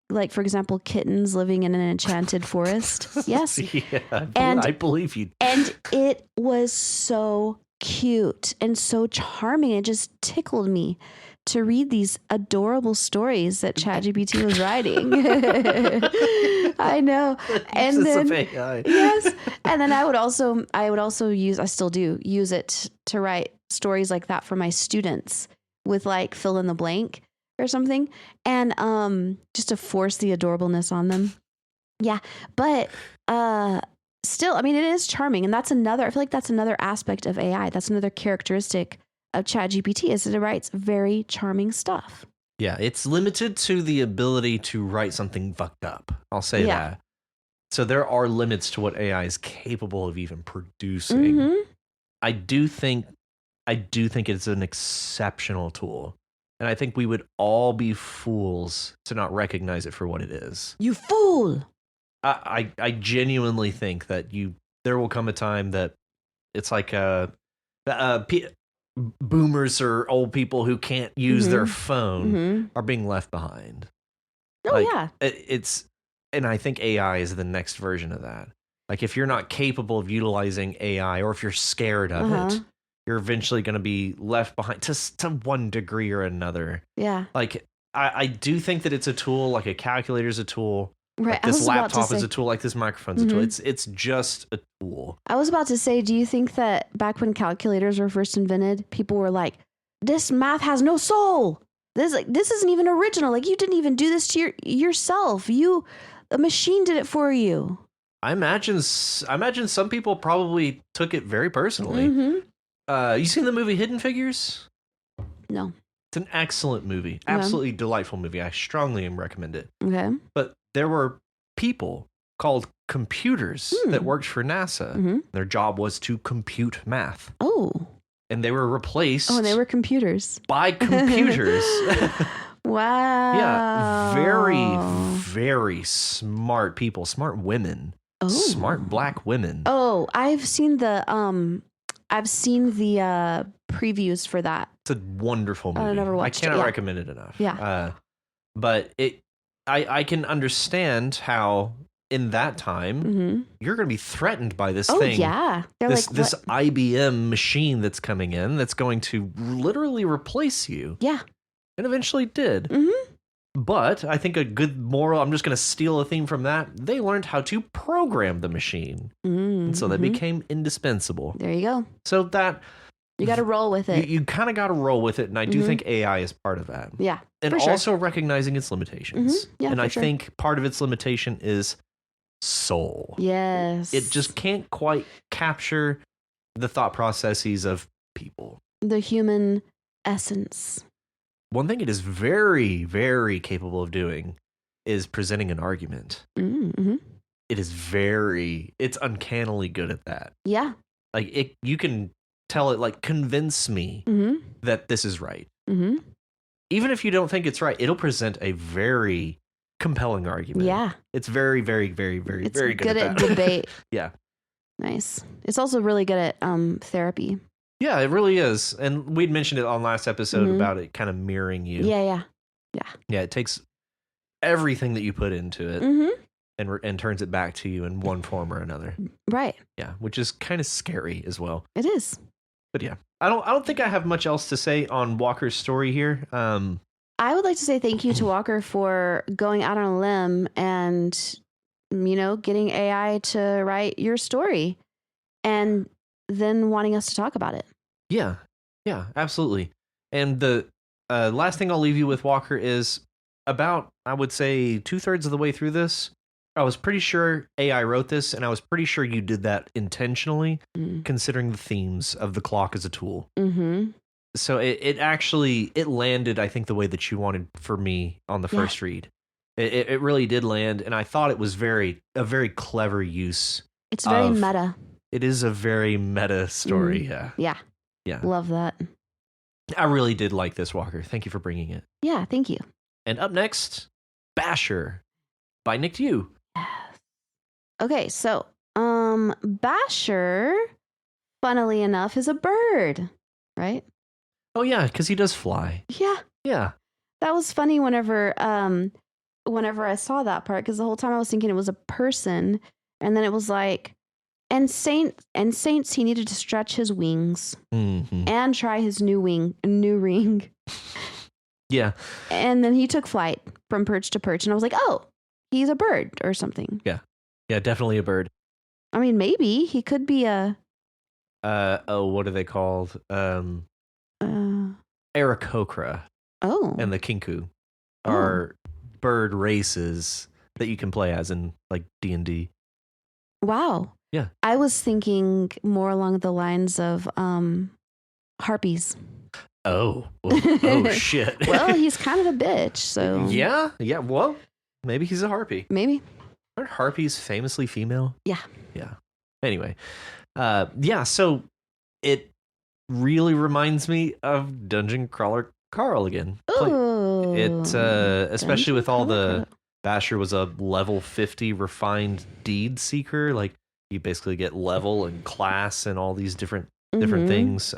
like, for example, kittens living in an enchanted forest. Yes. Yeah, I believe you. And it was so cute and so charming. It just tickled me to read these adorable stories that ChatGPT was writing. I know. And then yes. And then I would also use, I still do use it to write stories like that for my students with like fill in the blank or something. And just to force the adorableness on them. Yeah. But still, I mean, it is charming. And I feel like that's another aspect of AI. That's another characteristic of ChatGPT is that it writes very charming stuff. Yeah, it's limited to the ability to write something fucked up. I'll say that. So there are limits to what AI is capable of even producing. Mm-hmm. I do think it's an exceptional tool. And I think we would all be fools to not recognize it for what it is. You fool! I genuinely think that there will come a time that it's like boomers or old people who can't use their phone are being left behind. Oh, yeah. And I think AI is the next version of that. Like if you're not capable of utilizing AI or if you're scared of it, you're eventually going to be left behind to one degree or another. Yeah. Like I do think that it's a tool, like a calculator is a tool. Right. Like this laptop is a tool, like this microphone's a tool. It's just a tool. I was about to say, do you think that back when calculators were first invented, people were like, this math has no soul. This isn't even original. Like you didn't even do this to yourself. A machine did it for you. I imagine some people probably took it very personally. You seen the movie Hidden Figures? No. It's an excellent movie. Absolutely delightful movie. I strongly recommend it. Okay. But there were people called computers that worked for NASA. Their job was to compute math. Oh. And they were replaced. Oh, and they were computers. By computers. Wow. Yeah. Very, very smart people. Smart women. Oh. Smart black women. Oh, I've seen the previews for that. It's a wonderful movie. I never watched it. I cannot recommend it enough. Yeah. But I can understand how in that time you're going to be threatened by this thing. Yeah. This IBM machine that's coming in that's going to literally replace you. Yeah. And eventually did. But I think a good moral, I'm just going to steal a theme from that. They learned how to program the machine. And so they became indispensable. There you go. So that... You got to roll with it. You kind of got to roll with it. And I do think AI is part of that. Yeah. And also recognizing its limitations. Yeah, and I think part of its limitation is soul. Yes. It just can't quite capture the thought processes of people. The human essence. One thing it is very, very capable of doing is presenting an argument. It is it's uncannily good at that. Yeah. Like you can tell it, like, convince me that this is right. Even if you don't think it's right, it'll present a very compelling argument. Yeah. It's very, very, very, very, very good at debate. Yeah. Nice. It's also really good at therapy. Yeah, it really is. And we'd mentioned it on last episode about it kind of mirroring you. Yeah. Yeah, it takes everything that you put into it and turns it back to you in one form or another. Right. Yeah, which is kind of scary as well. It is. But yeah, I don't think I have much else to say on Walker's story here. I would like to say thank you to Walker for going out on a limb and, getting AI to write your story and then wanting us to talk about it. Yeah, absolutely. And the last thing I'll leave you with, Walker, is about, I would say, 2/3 of the way through this, I was pretty sure AI wrote this, and I was pretty sure you did that intentionally, considering the themes of the clock as a tool. So it landed, I think, the way that you wanted for me on the first read. It really did land, and I thought it was a very clever use. It's very meta. It is a very meta story. Yeah. Love that. I really did like this, Walker. Thank you for bringing it. Yeah, thank you. And up next, Basher by Nick Yu. Yes. Okay, so Basher, funnily enough, is a bird, right? Oh yeah, because he does fly. Yeah. Yeah. That was funny whenever I saw that part, because the whole time I was thinking it was a person, and then it was like, and Saints, he needed to stretch his wings and try his new ring. Yeah. And then he took flight from perch to perch, and I was like, oh, he's a bird or something. Yeah. Yeah, definitely a bird. I mean, maybe he could be a what are they called? Aarakocra. Oh. And the Kinku are bird races that you can play as in like D&D. Wow. Yeah. I was thinking more along the lines of harpies. Oh shit. Well, he's kind of a bitch, so. Yeah. Well, maybe he's a harpy. Maybe. Aren't harpies famously female? Yeah. Anyway, so it really reminds me of Dungeon Crawler Carl again. Ooh, especially with all the Basher was a level 50 refined deed seeker. Like you basically get level and class and all these different things.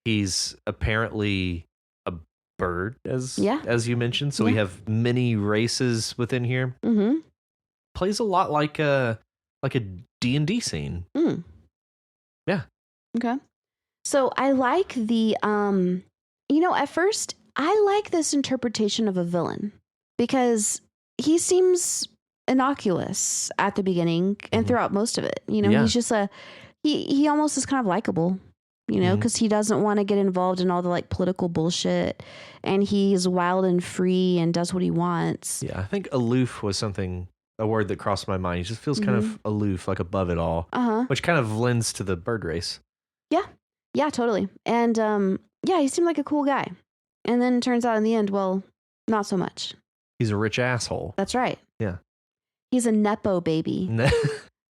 He's apparently a bird, as you mentioned. So we have many races within here. Mm-hmm. Plays a lot like a D&D scene. Mm. Yeah. Okay. So I like the at first I like this interpretation of a villain because he seems innocuous at the beginning and throughout most of it. He's just he almost is kind of likable, because he doesn't want to get involved in all the like political bullshit, and he's wild and free and does what he wants. Yeah, I think aloof was a word that crossed my mind. He just feels kind of aloof, like above it all, which kind of lends to the bird race. Yeah, totally. And he seemed like a cool guy. And then it turns out in the end, well, not so much. He's a rich asshole. That's right. Yeah. He's a Nepo baby.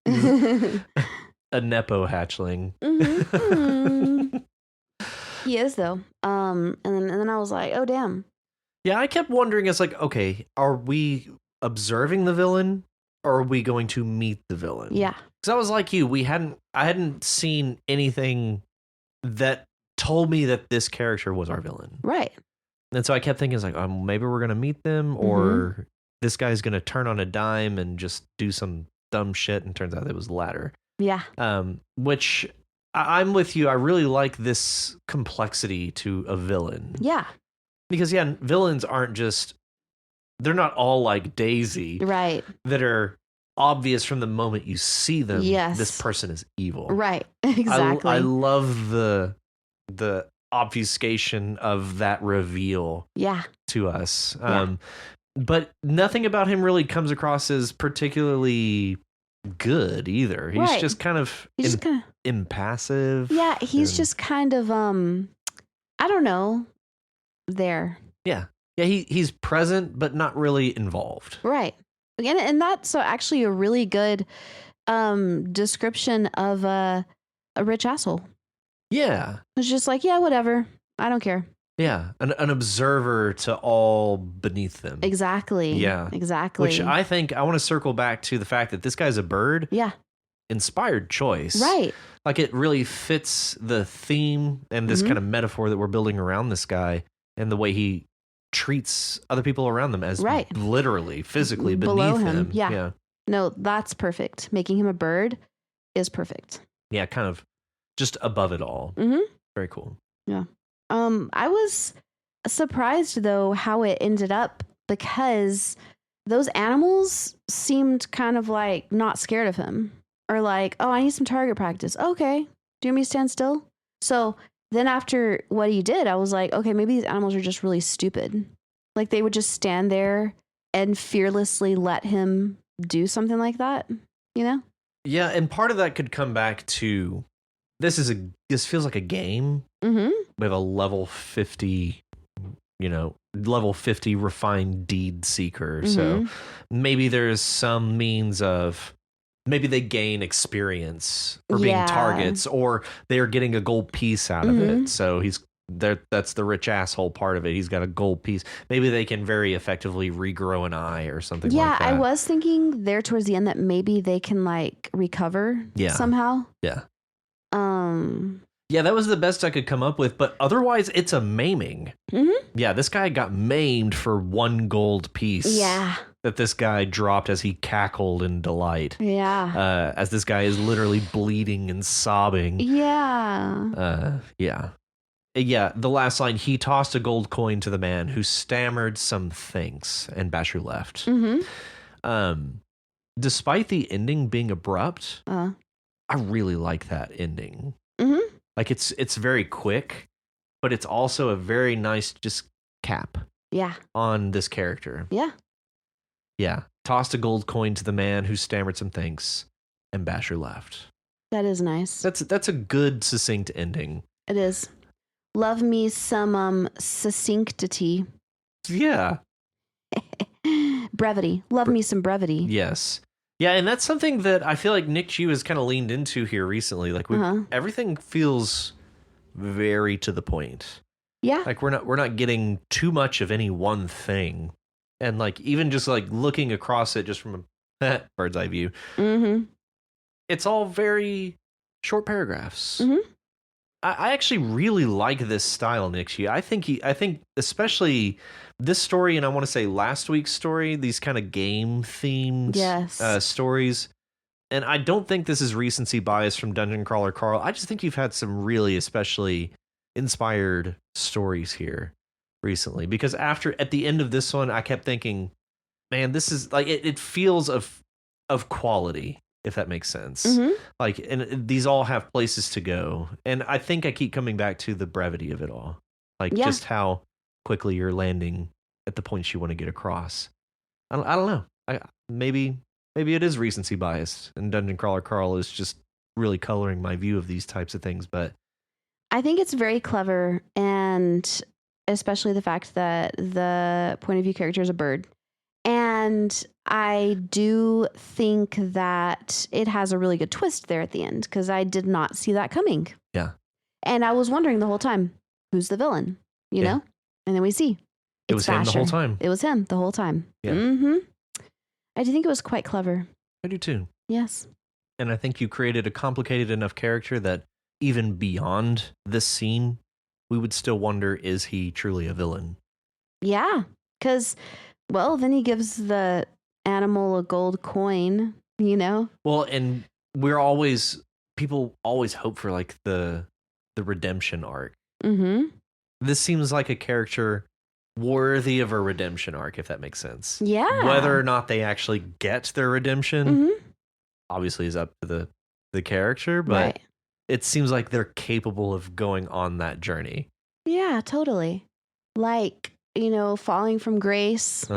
A Nepo hatchling. Mm-hmm. He is, though. And then I was like, oh, damn. Yeah, I kept wondering, it's like, okay, are we observing the villain or are we going to meet the villain? Yeah. Because I was like you, I hadn't seen anything that told me that this character was our villain. Right. And so I kept thinking, it's like, maybe we're going to meet them, or this guy's going to turn on a dime and just do some dumb shit. And turns out it was the latter. Yeah. Which I'm with you. I really like this complexity to a villain. Yeah. Because, villains aren't just, they're not all like Daisy. Right. That are obvious from the moment you see them. Yes. This person is evil. Right. Exactly. I love the obfuscation of that reveal. Yeah. To us. But nothing about him really comes across as particularly good either. He's just kind of impassive. Yeah, he's just kind of I don't know, there. Yeah. Yeah, he's present but not really involved. Right. And that's actually a really good description of a rich asshole. Yeah. It's just like, yeah, whatever. I don't care. Yeah. An observer to all beneath them. Exactly. Yeah. Exactly. Which I think I want to circle back to the fact that this guy's a bird. Yeah. Inspired choice. Right. Like it really fits the theme and this kind of metaphor that we're building around this guy and the way he treats other people around them as literally, physically beneath him. Yeah. No, that's perfect. Making him a bird is perfect. Yeah, kind of just above it all. Very cool. Yeah. I was surprised though how it ended up, because those animals seemed kind of like not scared of him, or like, oh, I need some target practice. Okay. Do you want me to stand still? So then after what he did, I was like, okay, maybe these animals are just really stupid. Like they would just stand there and fearlessly let him do something like that, Yeah. And part of that could come back to this feels like a game. We have a level 50, level 50 refined deed seeker. Mm-hmm. So maybe there's some means of maybe they gain experience for being targets, or they're getting a gold piece out of it. So he's there. That's the rich asshole part of it. He's got a gold piece. Maybe they can very effectively regrow an eye or something like that. I was thinking there towards the end that maybe they can like recover somehow. Yeah. Yeah, that was the best I could come up with, but otherwise it's a maiming. Yeah, this guy got maimed for 1 gold piece. Yeah. That this guy dropped as he cackled in delight. Yeah. As this guy is literally bleeding and sobbing. Yeah. Yeah. Yeah, the last line, he tossed a gold coin to the man who stammered some thanks, and Basher left. Despite the ending being abrupt, I really like that ending. Like it's very quick, but it's also a very nice just cap on this character. Yeah. Tossed a gold coin to the man who stammered some thanks, and Basher left. That is nice. That's a good succinct ending. It is. Love me some succinctity. Yeah. Brevity. Love me some brevity. Yes. Yeah, and that's something that I feel like Nick Chu has kind of leaned into here recently. Like everything feels very to the point. Yeah. Like we're not getting too much of any one thing. And like even just like looking across it just from a bird's eye view. It's all very short paragraphs. I actually really like this style, Nick Chu. I think especially this story, and I want to say last week's story, these kind of game themed stories. And I don't think this is recency bias from Dungeon Crawler Carl. I just think you've had some really especially inspired stories here recently. Because at the end of this one, I kept thinking, man, this is like it feels of quality, if that makes sense. Like, and these all have places to go. And I think I keep coming back to the brevity of it all. Like just how quickly you're landing at the points you want to get across. I don't know. Maybe it is recency bias, and Dungeon Crawler Carl is just really coloring my view of these types of things. But I think it's very clever, and especially the fact that the point of view character is a bird. And I do think that it has a really good twist there at the end, because I did not see that coming. Yeah. And I was wondering the whole time, who's the villain? You know? And then we see. It was him the whole time. It was him the whole time. Yeah. I do think it was quite clever. I do too. Yes. And I think you created a complicated enough character that even beyond this scene, we would still wonder, is he truly a villain? Yeah. Because, well, then he gives the animal a gold coin, you know? Well, and people always hope for like the redemption arc. This seems like a character worthy of a redemption arc, if that makes sense. Yeah. Whether or not they actually get their redemption, obviously is up to the character, but it seems like they're capable of going on that journey. Yeah, totally. Like, you know, falling from grace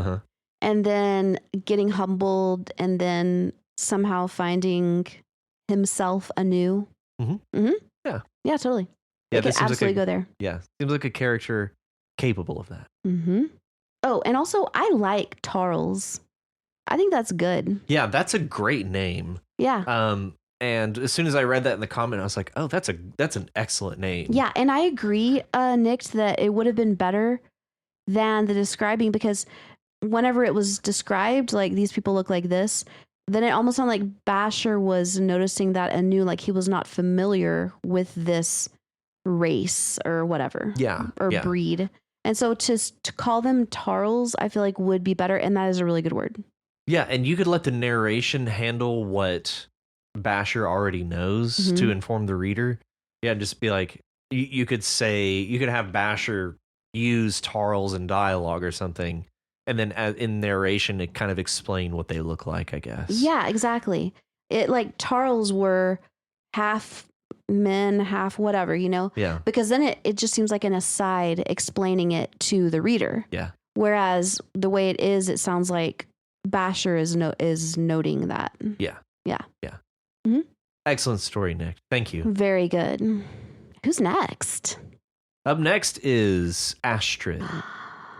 and then getting humbled and then somehow finding himself anew. Yeah. Yeah, totally. Yeah, they could absolutely go there. Yeah. Seems like a character capable of that. Oh, and also I like Tarls. I think that's good. Yeah, that's a great name. Yeah. And as soon as I read that in the comment, I was like, oh, that's an excellent name. Yeah, and I agree, Nick, that it would have been better than the describing, because whenever it was described, like these people look like this, then it almost sounded like Basher was noticing that anew, like he was not familiar with this race or whatever. Or breed. And so to call them Tarls, I feel like would be better, and that is a really good word. Yeah, and you could let the narration handle what Basher already knows to inform the reader. Yeah, just be like, you could have Basher use Tarls in dialogue or something, and then in narration it kind of explain what they look like, I guess. Yeah, exactly. It like Tarls were half men, half whatever, you know? Yeah. Because then it just seems like an aside explaining it to the reader. Yeah. Whereas the way it is, it sounds like Basher is noting that. Yeah. Yeah. Yeah. Excellent story, Nick. Thank you. Very good. Who's next? Up next is Astrid.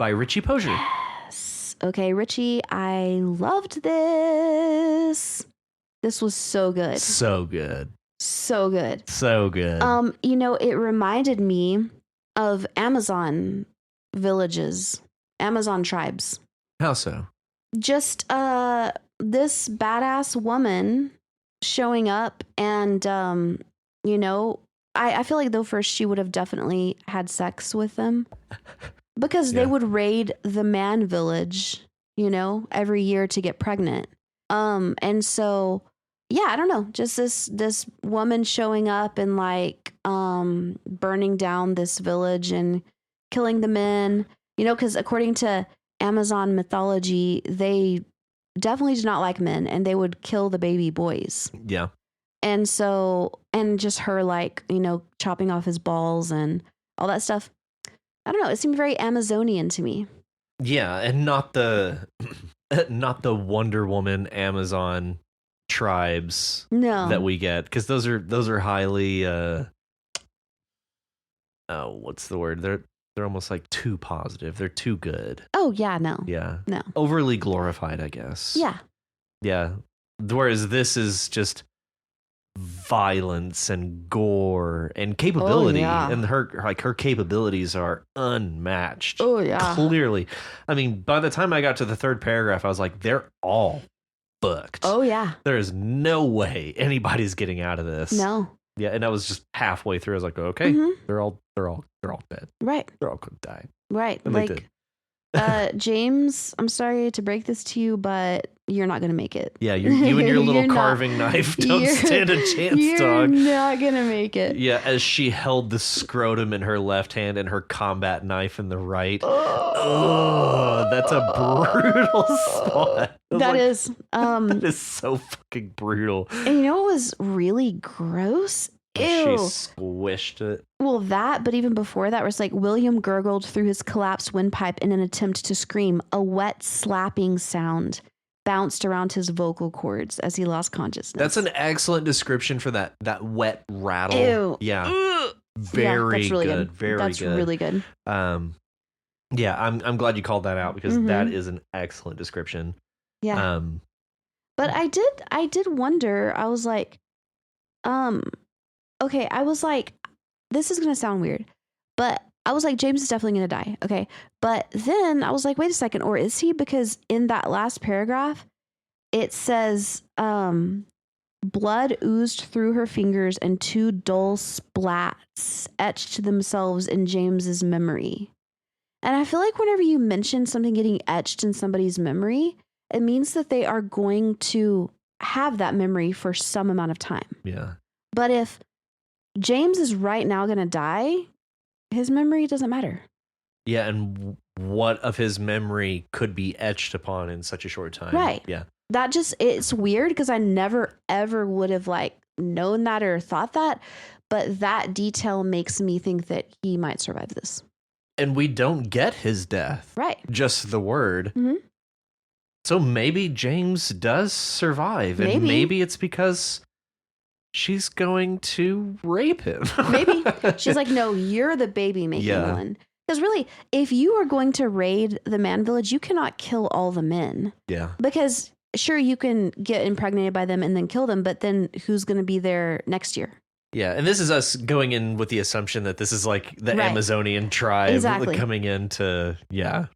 by Richie Posier. Yes. Okay, Richie, I loved this. This was so good. So good. So good. So good. You know, it reminded me of Amazon villages, Amazon tribes. How so? Just this badass woman showing up and you know, I feel like though first she would have definitely had sex with them because they would raid the man village, you know, every year to get pregnant. And so yeah, I don't know, just this woman showing up and like burning down this village and killing the men, you know, because according to Amazon mythology, they definitely do not like men and they would kill the baby boys. Yeah. And so, and just her like, you know, chopping off his balls and all that stuff. I don't know. It seemed very Amazonian to me. Yeah. And not the Wonder Woman Amazon tribes that we get. Cause those are highly, what's the word? They're almost like too positive. They're too good. Oh yeah. No. Yeah. No. Overly glorified, I guess. Yeah. Yeah. Whereas this is just violence and gore and capability. And her capabilities are unmatched. Oh yeah. Clearly. I mean, by the time I got to the third paragraph, I was like, they're all booked. Oh yeah. There is no way anybody's getting out of this. No. Yeah, and I was just halfway through. I was like, okay, they're all dead. Right. They're all gonna die. Right. And like James, I'm sorry to break this to you, but you're not gonna make it. Yeah, you and your little carving knife don't stand a chance, you're dog. You're not gonna make it. Yeah, as she held the scrotum in her left hand and her combat knife in the right. Oh, that's a brutal spot. That is that is so fucking brutal. And you know what was really gross? Ew. She squished it. Well, that, but even before that was like William gurgled through his collapsed windpipe in an attempt to scream. A wet slapping sound bounced around his vocal cords as he lost consciousness. That's an excellent description for that wet rattle. Ew. Yeah. Very that's really good. Very that's good. Really good. Yeah, I'm glad you called that out because that is an excellent description. Yeah. But I did wonder, I was like, okay, I was like, this is going to sound weird, but I was like, James is definitely going to die. Okay. But then I was like, wait a second, or is he? Because in that last paragraph, it says, blood oozed through her fingers and two dull splats etched themselves in James's memory. And I feel like whenever you mention something getting etched in somebody's memory, it means that they are going to have that memory for some amount of time. Yeah. But if James is right now going to die, his memory doesn't matter. Yeah, and what of his memory could be etched upon in such a short time? Right. Yeah. That just, it's weird because I never ever would have like known that or thought that, but that detail makes me think that he might survive this. And we don't get his death. Right. Just the word. Mm-hmm. So maybe James does survive. And maybe it's because she's going to rape him. Maybe. She's like, no, you're the baby making one. Because really, if you are going to raid the man village, you cannot kill all the men. Yeah. Because sure, you can get impregnated by them and then kill them, but then who's going to be there next year? Yeah, and this is us going in with the assumption that this is like the Amazonian tribe coming in to, Yeah,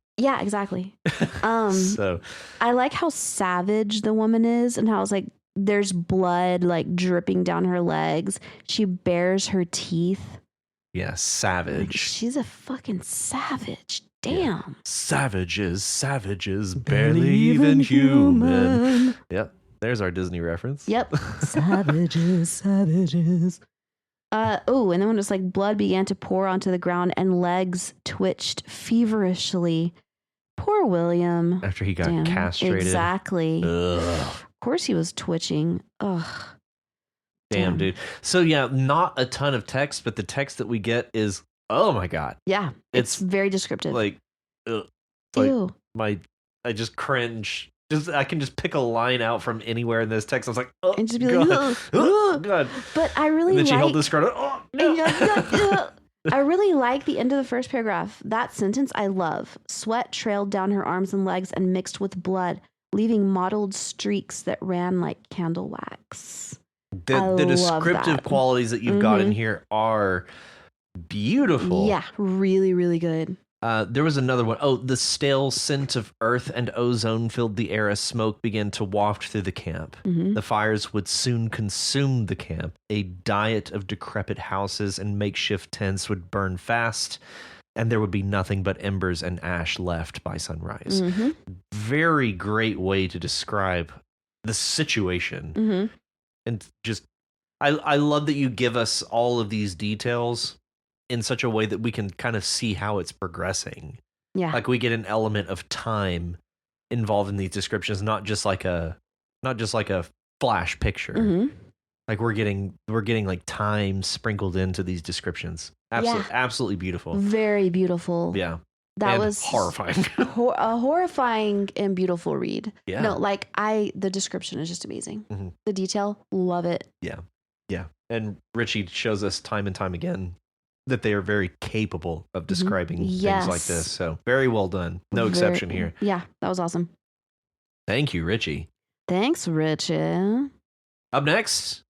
exactly. So I like how savage the woman is and how it's like there's blood like dripping down her legs. She bares her teeth. Yeah, savage. Like, she's a fucking savage. Damn. Yeah. Savages, barely even human. Yep. There's our Disney reference. Yep. Savages. Oh, and then when it's like blood began to pour onto the ground and legs twitched feverishly. Poor William. After he got castrated. Exactly. Ugh. Of course he was twitching. Ugh. Damn, dude. So yeah, not a ton of text, but the text that we get is, oh my God. Yeah. It's very descriptive. Like, ew. I just cringe. I can just pick a line out from anywhere in this text. I was like, oh, and just be God. like, oh, God. But I really and then like... she held this scrotum. Oh, no. I really like the end of the first paragraph. That sentence I love. Sweat trailed down her arms and legs and mixed with blood, leaving mottled streaks that ran like candle wax. The descriptive qualities that you've got in here are beautiful. Yeah, really, really good. There was another one. Oh, the stale scent of earth and ozone filled the air as smoke began to waft through the camp. The fires would soon consume the camp. A diet of decrepit houses and makeshift tents would burn fast, and there would be nothing but embers and ash left by sunrise. Very great way to describe the situation. And just, I love that you give us all of these details in such a way that we can kind of see how it's progressing. Yeah. Like we get an element of time involved in these descriptions, not just like a flash picture. Like we're getting like time sprinkled into these descriptions. Absolutely beautiful. Very beautiful. Yeah. That was horrifying. A horrifying and beautiful read. Yeah. No, like the description is just amazing. The detail, love it. Yeah. Yeah. And Richie shows us time and time again that they are very capable of describing things like this. So very well done. No exception here. Yeah, that was awesome. Thank you, Richie. Thanks, Richie. Up next,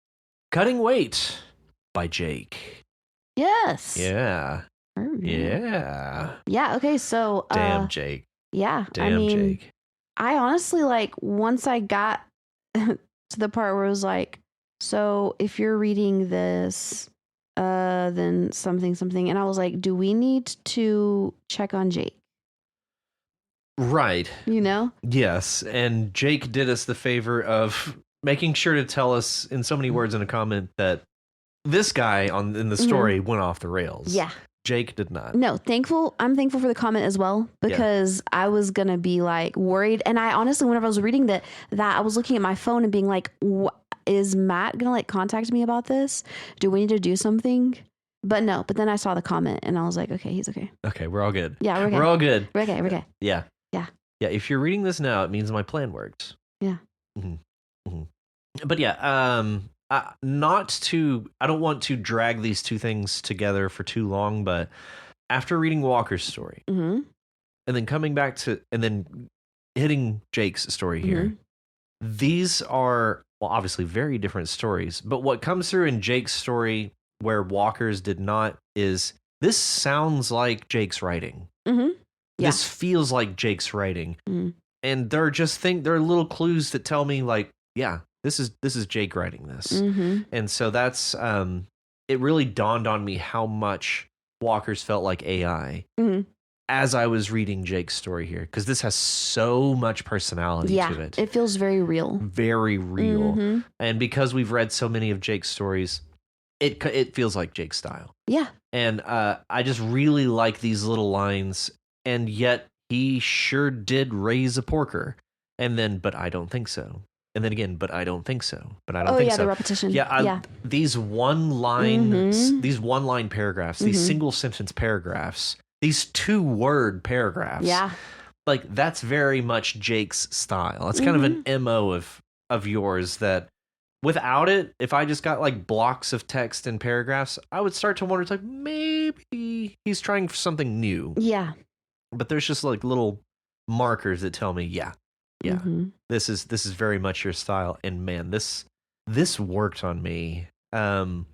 Cutting Weight by Jake. Yes. Yeah. Yeah. Yeah, okay, so damn Jake. Yeah. Damn Jake. I honestly once I got to the part where it was like, so if you're reading this, then something, and I was like, do we need to check on Jake? Right. You know? Yes, and Jake did us the favor of making sure to tell us in so many words in a comment that this guy in the story went off the rails. Yeah. Jake did not. No, I'm thankful for the comment as well, because I was going to be like worried. And I honestly, whenever I was reading that I was looking at my phone and being like, is Matt going to contact me about this? Do we need to do something? But no, but then I saw the comment and I was like, okay, he's okay. Okay, we're all good. Yeah, we're good. We're all good. We're okay. We're okay. Yeah. Yeah. Yeah, if you're reading this now, it means my plan worked. Yeah. But yeah, I don't want to drag these two things together for too long, but after reading Walker's story and then coming back to, and then hitting Jake's story here, these are, well, obviously very different stories, but what comes through in Jake's story where Walker's did not is this sounds like Jake's writing. This feels like Jake's writing. And there are little clues that tell me like, yeah, this is Jake writing this. And so that's it really dawned on me how much Walker's felt like AI as I was reading Jake's story here, because this has so much personality to it. It feels very real. Very real. And because we've read so many of Jake's stories, it feels like Jake's style. Yeah. And I just really like these little lines, and yet he sure did raise a porker. And then, but I don't think so. And then again, but I don't think so. But I don't think so. The repetition. Yeah, these one line paragraphs, these single sentence paragraphs, these 2-word paragraphs. Yeah. Like that's very much Jake's style. It's kind of an MO of yours that without it, if I just got like blocks of text and paragraphs, I would start to wonder, it's like maybe he's trying for something new. Yeah. But there's just like little markers that tell me, this is very much your style. And man, this worked on me. I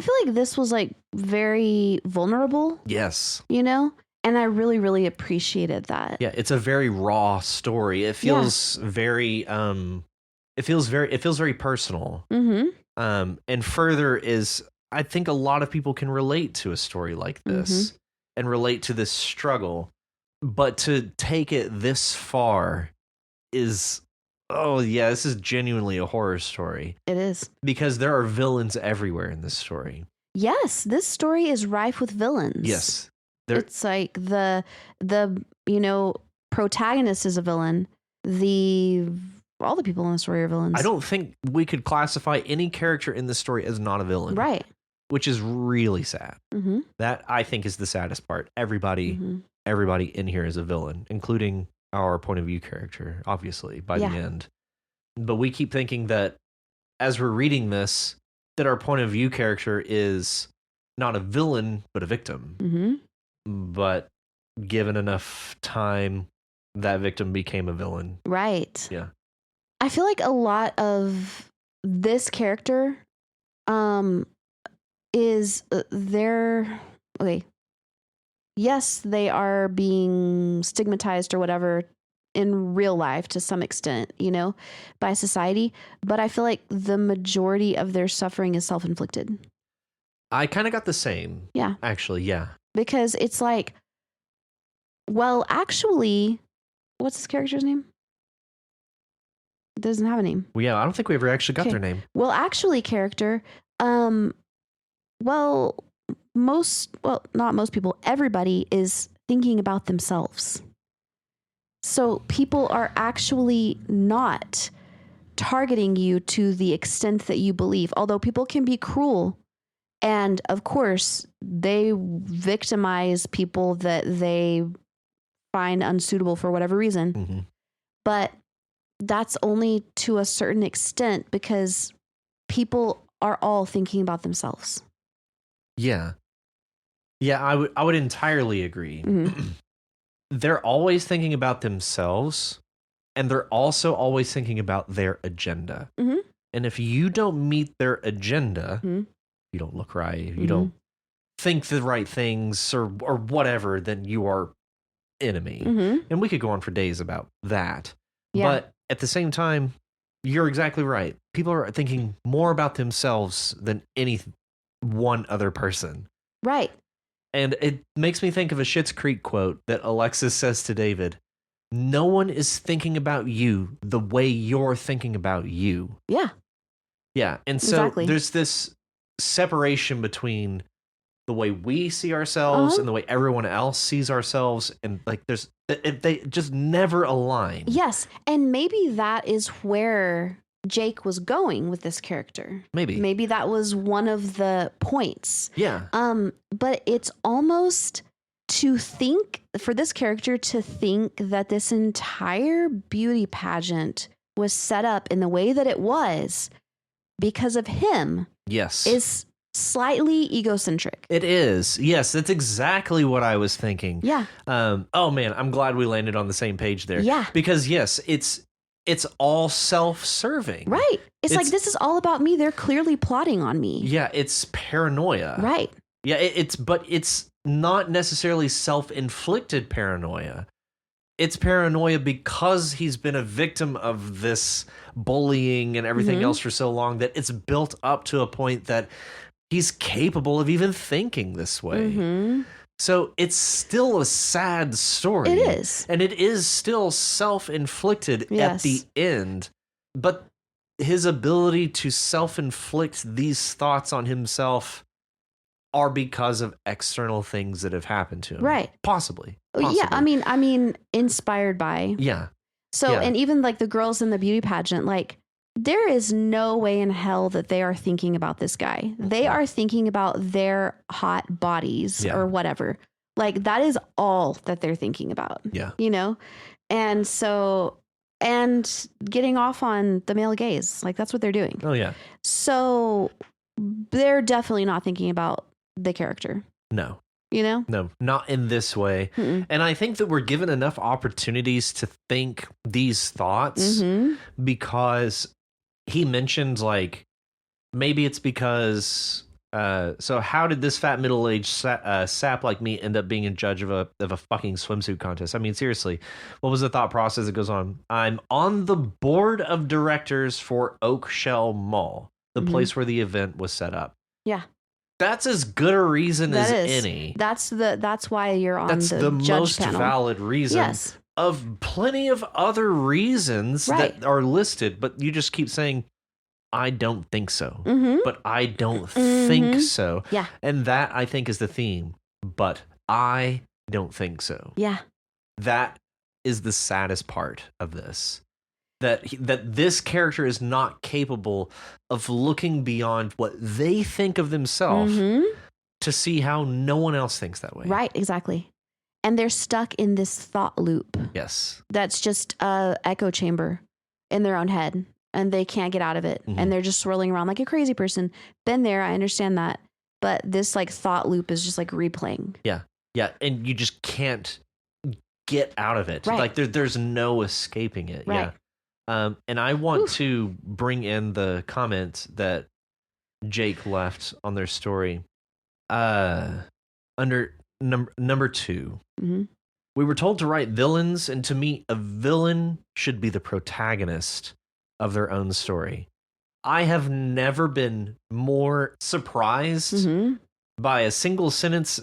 feel like this was like very vulnerable. Yes. You know? And I really, really appreciated that. Yeah, it's a very raw story. It feels very it feels very personal. And further is, I think a lot of people can relate to a story like this and relate to this struggle. But to take it this far is, this is genuinely a horror story. It is. Because there are villains everywhere in this story. Yes, this story is rife with villains. Yes. It's like the protagonist is a villain. All the people in the story are villains. I don't think we could classify any character in this story as not a villain. Right. Which is really sad. That, I think, is the saddest part. Everybody in here is a villain, including our point of view character, obviously, by the end. But we keep thinking that as we're reading this, that our point of view character is not a villain, but a victim. Mm-hmm. But given enough time, that victim became a villain. Right. Yeah. I feel like a lot of this character is they're okay. Yes, they are being stigmatized or whatever in real life to some extent, by society. But I feel like the majority of their suffering is self-inflicted. I kind of got the same. Yeah. Actually, yeah. Because it's like, well, actually, what's this character's name? It doesn't have a name. Well, yeah, I don't think we ever actually got their name. Well, actually, character, not most people, everybody is thinking about themselves. So people are actually not targeting you to the extent that you believe, although people can be cruel. And of course, they victimize people that they find unsuitable for whatever reason. Mm-hmm. But that's only to a certain extent because people are all thinking about themselves. Yeah. Yeah, I would entirely agree. Mm-hmm. They're always thinking about themselves, and they're also always thinking about their agenda. Mm-hmm. And if you don't meet their agenda, Mm-hmm. you don't look right, you don't think the right things or whatever, then you are enemy. Mm-hmm. And we could go on for days about that. Yeah. But at the same time, you're exactly right. People are thinking more about themselves than any one other person. Right. And it makes me think of a Schitt's Creek quote that Alexis says to David. No one is thinking about you the way you're thinking about you. Yeah. Yeah. And so there's this separation between the way we see ourselves and the way everyone else sees ourselves. And like they just never align. Yes. And maybe that is where Jake was going with this character. Maybe that was one of the points. Yeah. But it's almost to think for this character to think that this entire beauty pageant was set up in the way that it was because of him. Yes. Is slightly egocentric. It is. Yes, that's exactly what I was thinking. Yeah. Oh man, I'm glad we landed on the same page there. Yeah. Because yes, it's all self-serving. Right. It's like, this is all about me. They're clearly plotting on me. Yeah, it's paranoia. Right. Yeah, but it's not necessarily self-inflicted paranoia. It's paranoia because he's been a victim of this bullying and everything else for so long that it's built up to a point that he's capable of even thinking this way. Mm-hmm. So it's still a sad story. It is. And it is still self-inflicted at the end. But his ability to self-inflict these thoughts on himself are because of external things that have happened to him. Right. Possibly. Yeah, I mean, inspired by. Yeah. So, and even like the girls in the beauty pageant, like there is no way in hell that they are thinking about this guy. They are thinking about their hot bodies or whatever. Like that is all that they're thinking about. Yeah. And so, and getting off on the male gaze, like that's what they're doing. Oh yeah. So they're definitely not thinking about the character. No. No, not in this way. Mm-mm. And I think that we're given enough opportunities to think these thoughts because he mentioned like, maybe it's because, so how did this fat middle-aged sap like me end up being a judge of a fucking swimsuit contest? I mean, seriously, what was the thought process that goes on? I'm on the board of directors for Oak Shell Mall, the place where the event was set up. Yeah. That's as good a reason as any. That's why you're on That's the judge most panel. valid reason of plenty of other reasons that are listed, but you just keep saying, I don't think so. But I don't think so. Yeah. And that, I think, is the theme. But I don't think so. Yeah. That is the saddest part of this. That this character is not capable of looking beyond what they think of themselves to see how no one else thinks that way. Right, exactly. And they're stuck in this thought loop. Yes. That's just a echo chamber in their own head, and they can't get out of it. And they're just swirling around like a crazy person. Been there, I understand that. but this like thought loop is just like replaying. Yeah. And you just can't get out of it. Right. Like there's no escaping it. Right. Yeah. And I want to bring in the comment that Jake left on their story. Under number 2. Mm-hmm. We were told to write villains, and to me, a villain should be the protagonist of their own story. I have never been more surprised by a single sentence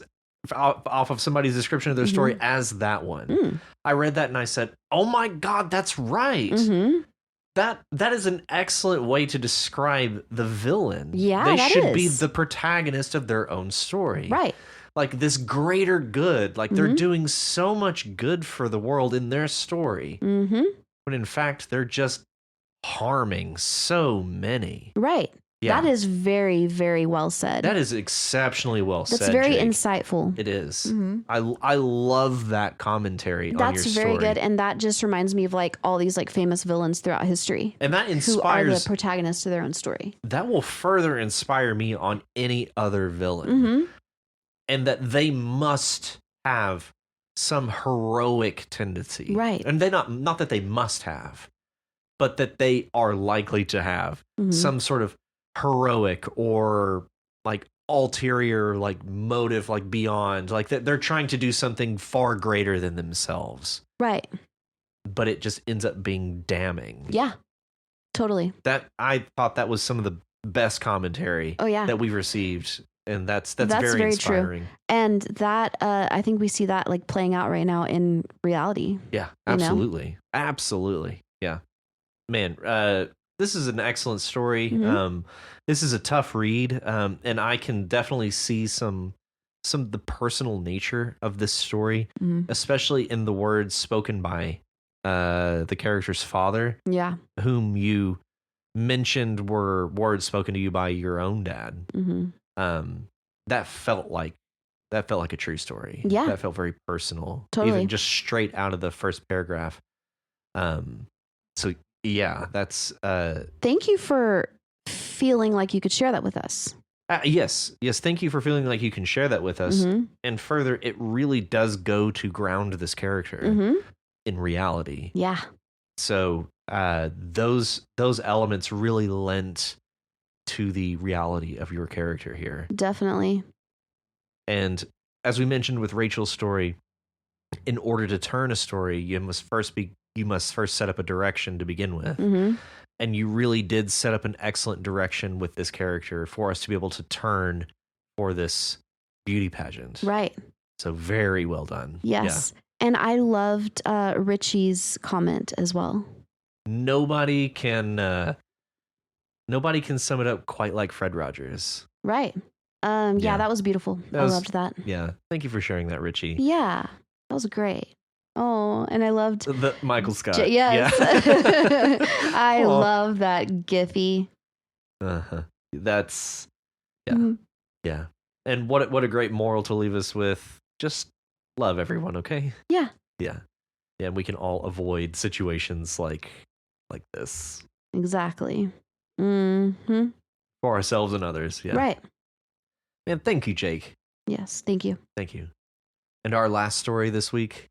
off of somebody's description of their story as that one. I read that and I said, "Oh my God, that's right." That is an excellent way to describe the villain. Yeah, they that should be is. the protagonist of their own story. Right. Like this greater good. Like they're doing so much good for the world in their story. When in fact, they're just harming so many. Right. Yeah. That is very, very well said. That is exceptionally well said. That's very Jake. insightful. It is. I love that commentary on your That's story. very good, and that just reminds me of like all these like famous villains throughout history. And that who are inspires the protagonists of their own story. That will further inspire me on any other villain. And that they must have some heroic tendency. Right. And they not that they must have, but that they are likely to have some sort of heroic or like ulterior like motive, like beyond, like that they're trying to do something far greater than themselves. Right. But it just ends up being damning. Yeah. Totally. That I thought that was some of the best commentary that we've received. And that's very inspiring. True. And that I think we see that like playing out right now in reality. Yeah, absolutely. Absolutely. Yeah. Man, this is an excellent story. This is a tough read. And I can definitely see some of the personal nature of this story, especially in the words spoken by the character's father. Yeah. Whom you mentioned were words spoken to you by your own dad. That felt like a true story. Yeah. That felt very personal. Totally. Even just straight out of the first paragraph. So yeah, that's thank you for feeling like you could share that with us. Yes. Thank you for feeling like you can share that with us. And further, it really does go to ground this character in reality. Yeah. So those elements really lent to the reality of your character here. Definitely. And as we mentioned with Rachel's story, in order to turn a story, you must first set up a direction to begin with. And you really did set up an excellent direction with this character for us to be able to turn for this beauty pageant. Right. So very well done. Yes. Yeah. And I loved Richie's comment as well. Nobody can sum it up quite like Fred Rogers. Right. Yeah, that was beautiful. I loved that. Yeah. Thank you for sharing that, Richie. Yeah. That was great. Oh, and I loved the Michael Scott. Yes. Yeah. I love that Giphy. That's yeah. And what a great moral to leave us with. Just love everyone, okay? Yeah. Yeah. And we can all avoid situations like this. Exactly. For ourselves and others. Yeah. Right. And thank you, Jake. Yes, thank you. Thank you. And our last story this week.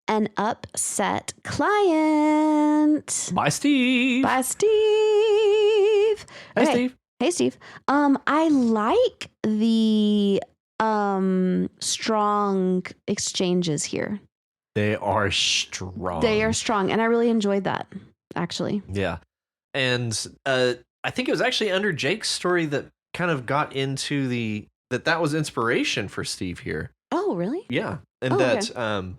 An upset client. Bye, Steve. Bye, Steve. Hey, Steve. Hey, Steve. I like the strong exchanges here. They are strong. They are strong, and I really enjoyed that, actually. Yeah. And I think it was actually under Jake's story that kind of got into that was inspiration for Steve here. Oh, really? Yeah. And okay.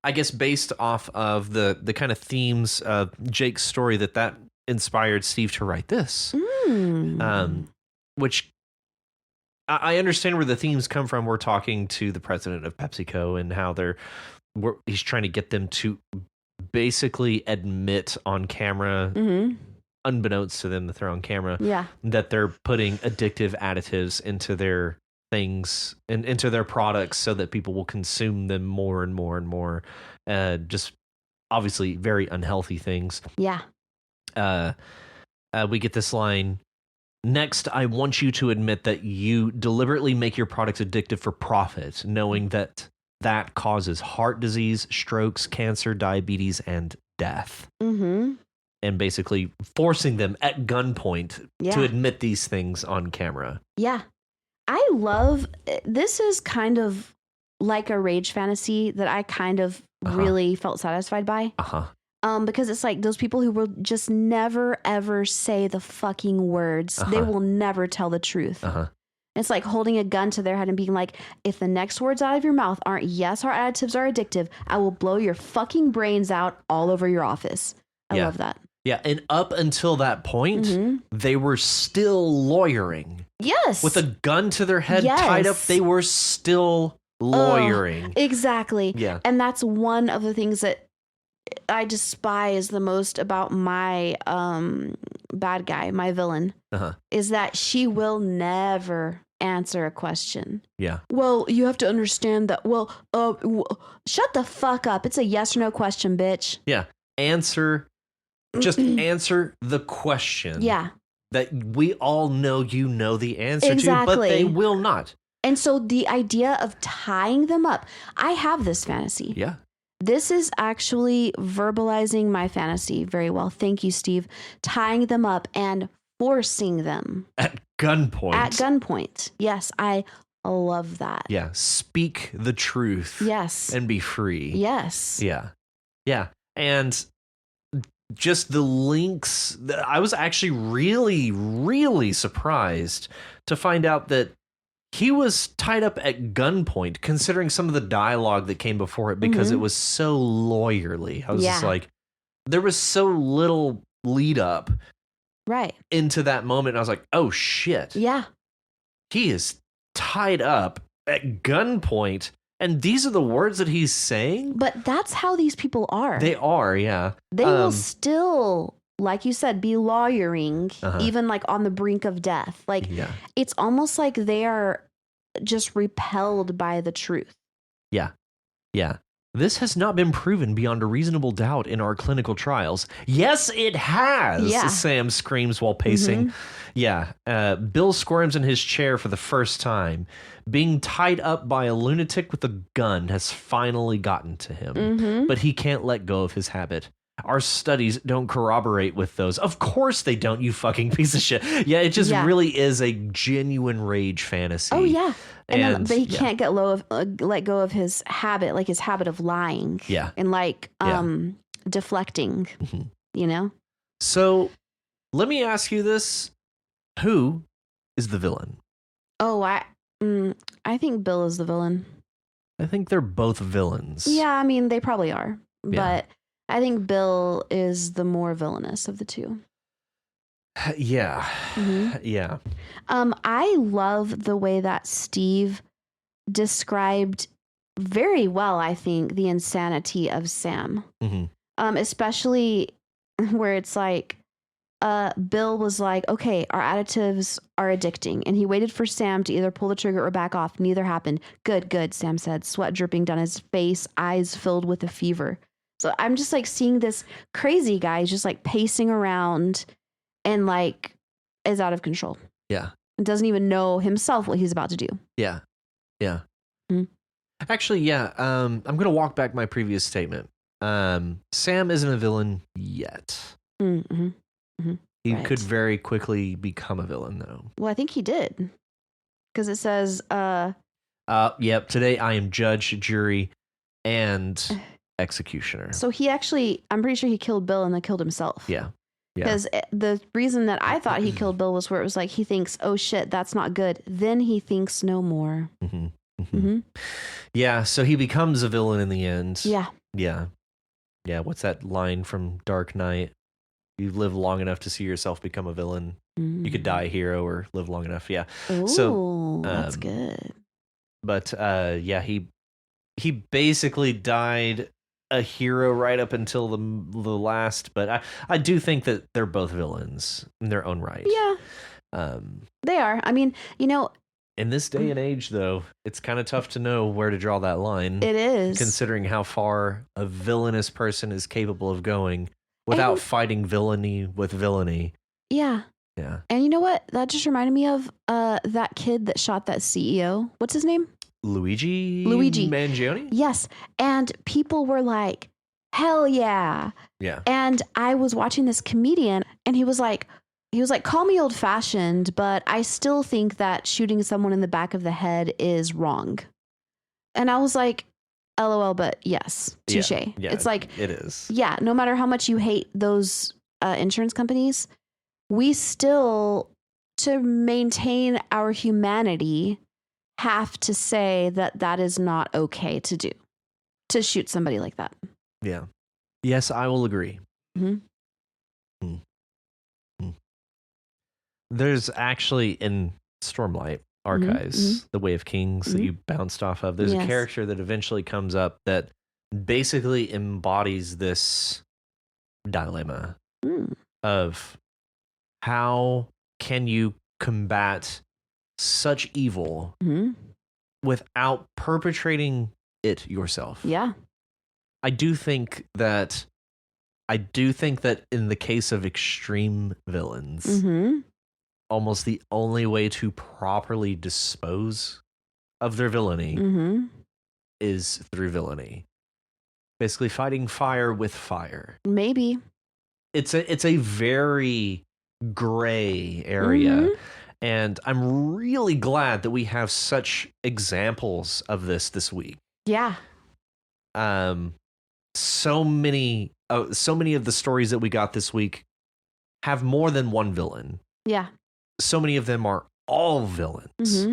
I guess based off of the kind of themes of Jake's story that inspired Steve to write this. Which I understand where the themes come from. We're talking to the president of PepsiCo and how he's trying to get them to basically admit on camera, unbeknownst to them that they're on camera, that they're putting addictive additives into their things and into their products so that people will consume them more and more and more. Just obviously very unhealthy things. Yeah. We get this line, Next, I want you to admit that you deliberately make your products addictive for profit, knowing that that causes heart disease, strokes, cancer, diabetes, and death. Mm-hmm. And basically forcing them at gunpoint to admit these things on camera. Yeah. I love, this is kind of like a rage fantasy that I kind of really felt satisfied by. Because it's like those people who will just never, ever say the fucking words. They will never tell the truth. It's like holding a gun to their head and being like, if the next words out of your mouth aren't, yes, our additives are addictive, I will blow your fucking brains out all over your office. I love that. Yeah, and up until that point, they were still lawyering. Yes. With a gun to their head tied up, they were still lawyering. Exactly. Yeah. And that's one of the things that I despise the most about my bad guy, my villain, is that she will never answer a question. Yeah. Well, you have to understand that. Well, shut the fuck up. It's a yes or no question, bitch. Yeah. Just answer the question. Yeah. That we all know you know the answer to, but they will not. And so the idea of tying them up, I have this fantasy. Yeah. This is actually verbalizing my fantasy very well. Thank you, Steve. Tying them up and forcing them. At gunpoint. At gunpoint. Yes, I love that. Yeah. Speak the truth. Yes. And be free. Yes. Yeah. Yeah. And just the links. I was actually really, really surprised to find out that he was tied up at gunpoint, considering some of the dialogue that came before it, because it was so lawyerly. I was just like, there was so little lead up into that moment. And I was like, oh shit. Yeah. He is tied up at gunpoint. And these are the words that he's saying? But that's how these people are. They are, yeah. They will still, like you said, be lawyering, even like on the brink of death. Like, it's almost like they are just repelled by the truth. Yeah. Yeah. This has not been proven beyond a reasonable doubt in our clinical trials. Yes, it has, Sam screams while pacing. Yeah. Bill squirms in his chair for the first time. Being tied up by a lunatic with a gun has finally gotten to him, but he can't let go of his habit. Our studies don't corroborate with those. Of course they don't, you fucking piece of shit. Yeah, it just really is a genuine rage fantasy. Oh, yeah. But he can't let go of his habit, like his habit of lying. Yeah. And like deflecting, you know? So let me ask you this. Who is the villain? Oh, I think Bill is the villain. I think they're both villains. Yeah, I mean, they probably are. But I think Bill is the more villainous of the two. Yeah. Yeah. I love the way that Steve described very well, I think, the insanity of Sam. Especially where it's like, Bill was like, okay, our additives are addicting. And he waited for Sam to either pull the trigger or back off. Neither happened. Good, Sam said, sweat dripping down his face, eyes filled with a fever. So I'm just like seeing this crazy guy just like pacing around and like is out of control. Yeah. And doesn't even know himself what he's about to do. Yeah. Yeah. Actually, yeah. I'm going to walk back my previous statement. Sam isn't a villain yet. He could very quickly become a villain, though. Well, I think he did. Because it says... Yep, today I am judge, jury, and executioner. So he actually... I'm pretty sure he killed Bill and then killed himself. Yeah. Because the reason that I thought he killed Bill was where it was like, he thinks, oh shit, that's not good. Then he thinks no more. Yeah, so he becomes a villain in the end. Yeah. Yeah. Yeah, what's that line from Dark Knight? You live long enough to see yourself become a villain. You could die a hero or live long enough. Yeah. Ooh, so that's good. But yeah, he basically died a hero right up until the last. But I do think that they're both villains in their own right. Yeah. They are. I mean, you know. In this day and age, though, it's kind of tough to know where to draw that line. It is. Considering how far a villainous person is capable of going without fighting villainy with villainy. Yeah. Yeah. And you know what? That just reminded me of that kid that shot that CEO. What's his name? Luigi Mangione? Yes. And people were like, hell yeah. Yeah. And I was watching this comedian and he was like, call me old fashioned, but I still think that shooting someone in the back of the head is wrong. And I was like, LOL, but yes, touche. Yeah, it's like, it is. Yeah, no matter how much you hate those insurance companies, we still, to maintain our humanity, have to say that that is not okay to do, to shoot somebody like that. Yeah. Yes, I will agree. Mm-hmm. Mm-hmm. There's actually in Stormlight Archives, The Way of Kings that you bounced off of, there's a character that eventually comes up that basically embodies this dilemma of how can you combat such evil without perpetrating it yourself. Yeah. I do think that in the case of extreme villains, almost the only way to properly dispose of their villainy is through villainy. Basically fighting fire with fire. Maybe. It's a very gray area. And I'm really glad that we have such examples of this week. Yeah. So many of the stories that we got this week have more than one villain. Yeah. So many of them are all villains.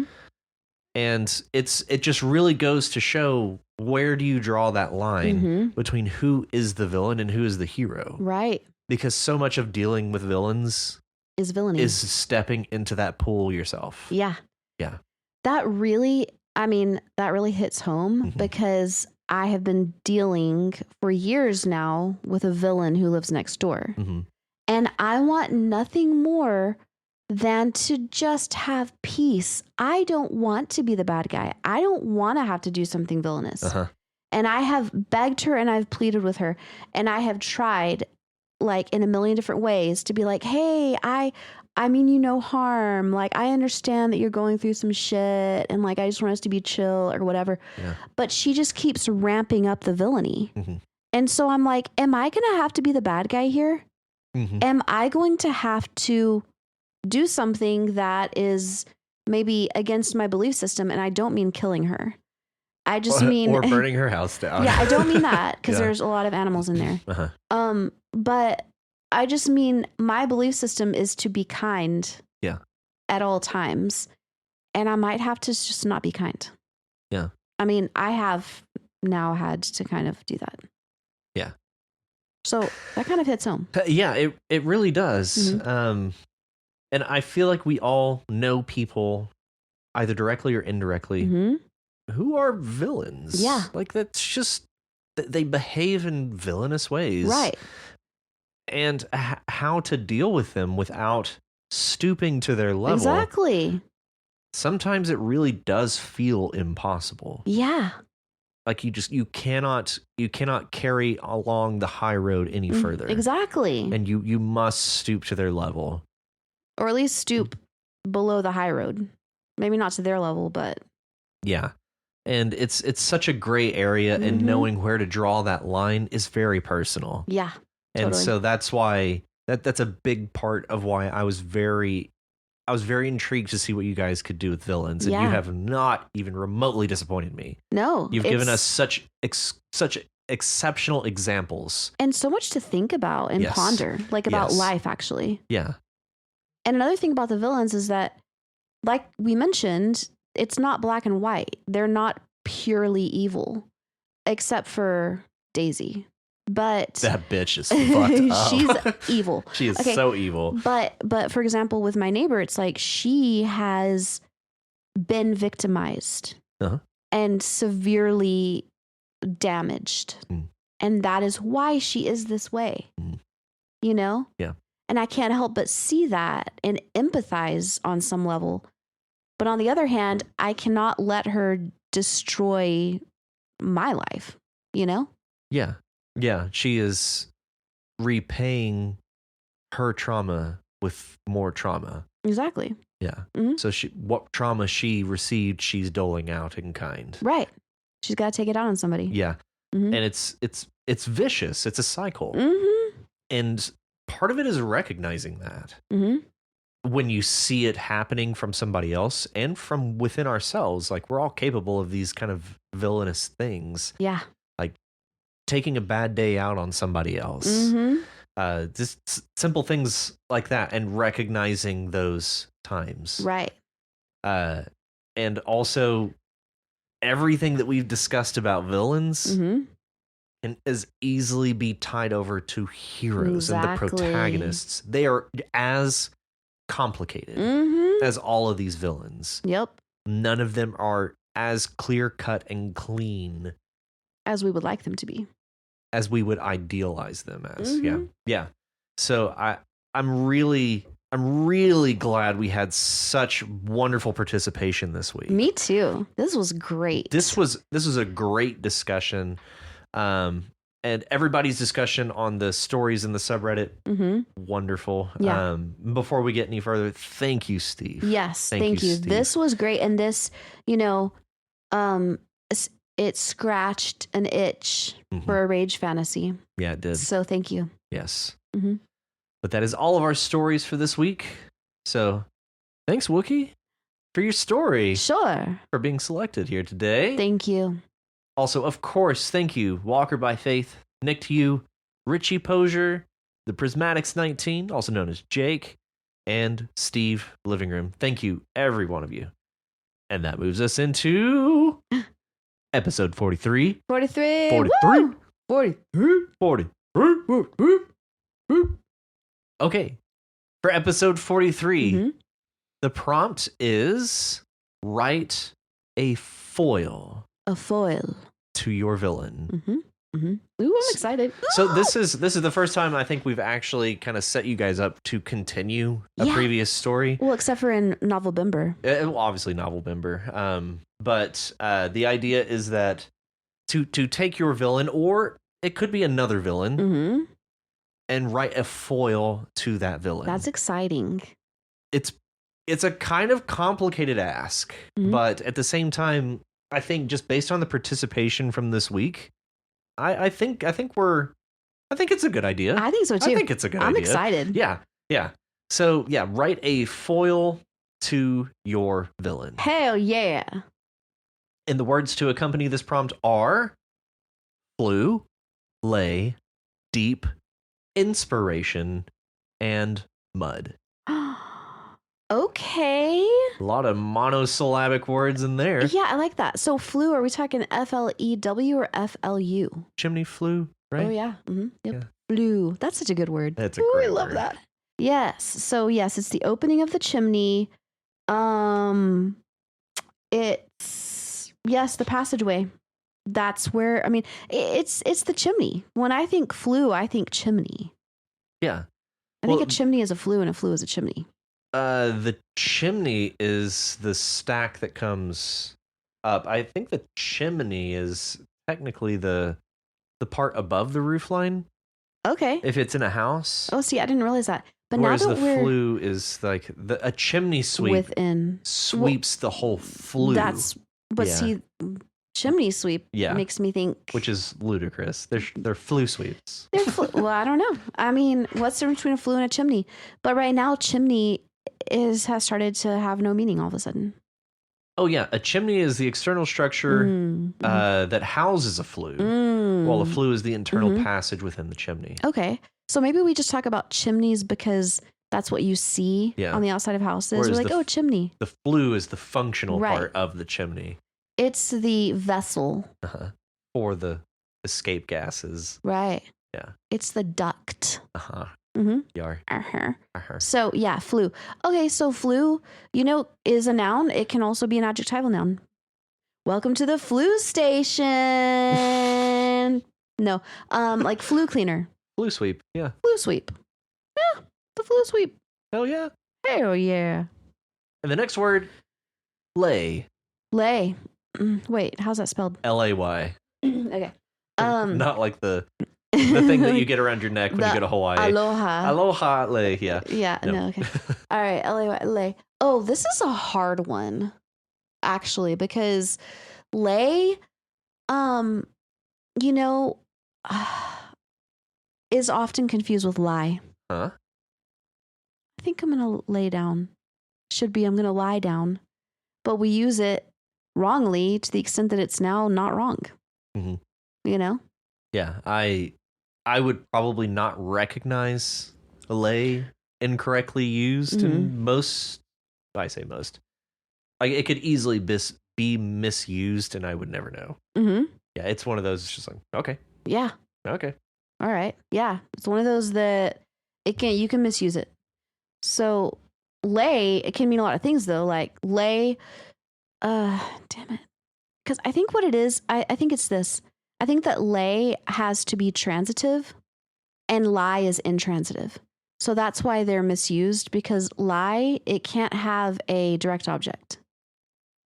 And it just really goes to show, where do you draw that line between who is the villain and who is the hero? Right. Because so much of dealing with villains is villainy. Is stepping into that pool yourself. Yeah. Yeah. That really hits home because I have been dealing for years now with a villain who lives next door. And I want nothing more than to just have peace. I don't want to be the bad guy. I don't want to have to do something villainous. And I have begged her and I've pleaded with her and I have tried like in a million different ways to be like, hey, I mean you no harm. Like, I understand that you're going through some shit and like, I just want us to be chill or whatever. Yeah. But she just keeps ramping up the villainy. And so I'm like, am I going to have to be the bad guy here? Am I going to have to do something that is maybe against my belief system? And I don't mean killing her. I just mean... Or burning her house down. Yeah, I don't mean that because there's a lot of animals in there. But I just mean my belief system is to be kind at all times. And I might have to just not be kind. Yeah. I mean, I have now had to kind of do that. Yeah. So that kind of hits home. Yeah, it really does. And I feel like we all know people, either directly or indirectly, who are villains. Yeah. Like, that's just, they behave in villainous ways. Right. And how to deal with them without stooping to their level. Exactly. Sometimes it really does feel impossible. Yeah. Like you cannot carry along the high road any further. Exactly. And you must stoop to their level. Or at least stoop below the high road. Maybe not to their level, but yeah. And it's such a gray area, and knowing where to draw that line is very personal. Yeah. And so that's why that's a big part of why I was very intrigued to see what you guys could do with villains, and you have not even remotely disappointed me. No, you've given us such exceptional examples, and so much to think about and ponder, like about life, actually. Yeah. And another thing about the villains is that, like we mentioned, it's not black and white. They're not purely evil, except for Daisy. But that bitch is fucked up. She's evil. She is so evil. But for example, with my neighbor, it's like she has been victimized and severely damaged. And that is why she is this way. You know? Yeah. And I can't help but see that and empathize on some level. But on the other hand, I cannot let her destroy my life, you know? Yeah. Yeah, she is repaying her trauma with more trauma. Exactly. Yeah. Mm-hmm. So what trauma she received, she's doling out in kind. Right. She's got to take it out on somebody. Yeah. Mm-hmm. And it's vicious. It's a cycle. Mm-hmm. And part of it is recognizing that. Mm-hmm. When you see it happening from somebody else and from within ourselves, like we're all capable of these kind of villainous things. Yeah. Like taking a bad day out on somebody else. Mm-hmm. Just simple things like that, and recognizing those times. Right. And also everything that we've discussed about villains Mm-hmm. can as easily be tied over to heroes and the Exactly. protagonists. They are as complicated as all of these villains. Yep. None of them are as clear cut and clean as we would like them to be, as we would idealize them as. Yeah. So I'm really glad we had such wonderful participation this week. Me too. This was great. This was a great discussion. And everybody's discussion on the stories in the subreddit, wonderful. Yeah. Before we get any further, thank you, Steve. Yes, thank you. Steve. This was great, and this, it scratched an itch for a rage fantasy. Yeah, it did. So thank you. Yes. Mm-hmm. But that is all of our stories for this week. So thanks, Wookie, for your story. Sure. For being selected here today. Thank you. Also, of course, thank you, Walker by Faith, Nick to you, Richie Posier, the Prismatics 19, also known as Jake, and Steve Living Room. Thank you, every one of you. And that moves us into episode 43. 43. 43. Woo! 43. Okay. For episode 43, the prompt is write a foil. A foil To your villain. Ooh, I'm excited. So this is the first time I think we've actually kind of set you guys up to continue a previous story. Well, except for in Novel Bimber. Well, obviously Novel Bimber. But the idea is that to take your villain, or it could be another villain, and write a foil to that villain. That's exciting. It's a kind of complicated ask, but at the same time, I think just based on the participation from this week, I think it's a good idea. I think so too. I think it's a good idea. I'm excited. Yeah. So yeah, write a foil to your villain. Hell yeah. And the words to accompany this prompt are flu, lay, deep, inspiration, and mud. Okay. A lot of monosyllabic words in there. Yeah, I like that. So flu, are we talking FLEW or FLU? Chimney flue, right? Oh yeah. Yep. Yeah. Flu. That's such a good word. That's a great I love word. that. Yes. So yes, it's the opening of the chimney. It's the passageway. That's where, I mean, it's the chimney. When I think flue, I think chimney. Yeah. I think a chimney is a flue and a flue is a chimney. The chimney is the stack that comes up. I think the chimney is technically the part above the roof line. Okay. If it's in a house. Oh, see, I didn't realize that. But whereas now that the flue is like a chimney sweep within sweeps the whole flue. See, chimney sweep makes me think, which is ludicrous. They're flue sweeps. Well, I don't know. I mean, what's the difference between a flue and a chimney? But right now, chimney has started to have no meaning all of a sudden. Oh yeah, a chimney is the external structure that houses a flue, while a flue is the internal passage within the chimney. Okay, so maybe we just talk about chimneys because that's what you see on the outside of houses. Whereas we're like, chimney. The flue is the functional part of the chimney. It's the vessel for the escape gases. Right. Yeah. It's the duct. Yar. So yeah, flue. Okay, so flue, is a noun. It can also be an adjectival noun. Welcome to the flue station. No, like flue cleaner. Flue sweep. Yeah. Flue sweep. Yeah, the flue sweep. Hell yeah. Hell yeah. And the next word, lay. Lay. Wait, how's that spelled? Lay. Okay. Not like the The thing that you get around your neck when you go to Hawaii. Aloha. Aloha lei, yeah. Yeah, no, okay. All right, lei. Oh, this is a hard one, actually, because lei, you know, is often confused with lie. Huh? I think I'm going to lay down. Should be I'm going to lie down. But we use it wrongly to the extent that it's now not wrong. Mm-hmm. You know? Yeah, I would probably not recognize a lei incorrectly used in most. I say most. Like it could easily be misused, and I would never know. Mm-hmm. Yeah, it's one of those. It's just like okay. Yeah. Okay. All right. Yeah, it's one of those that you can misuse it. So lay, it can mean a lot of things though. Like lay, damn it. Because I think what it is, I think it's this. I think that lay has to be transitive and lie is intransitive. So that's why they're misused, because lie, it can't have a direct object.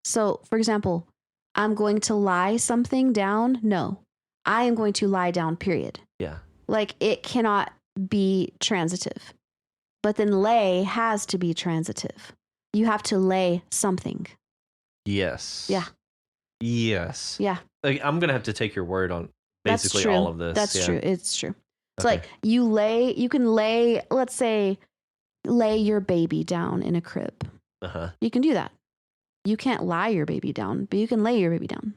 So for example, I'm going to lie something down. No, I am going to lie down, period. Yeah. Like it cannot be transitive. But then lay has to be transitive. You have to lay something. Yes. Yeah. Yes. Yeah. Like, I'm gonna have to take your word on basically all of this. That's true. It's true. It's like you can lay, let's say, lay your baby down in a crib. Uh-huh. You can do that. You can't lie your baby down, but you can lay your baby down.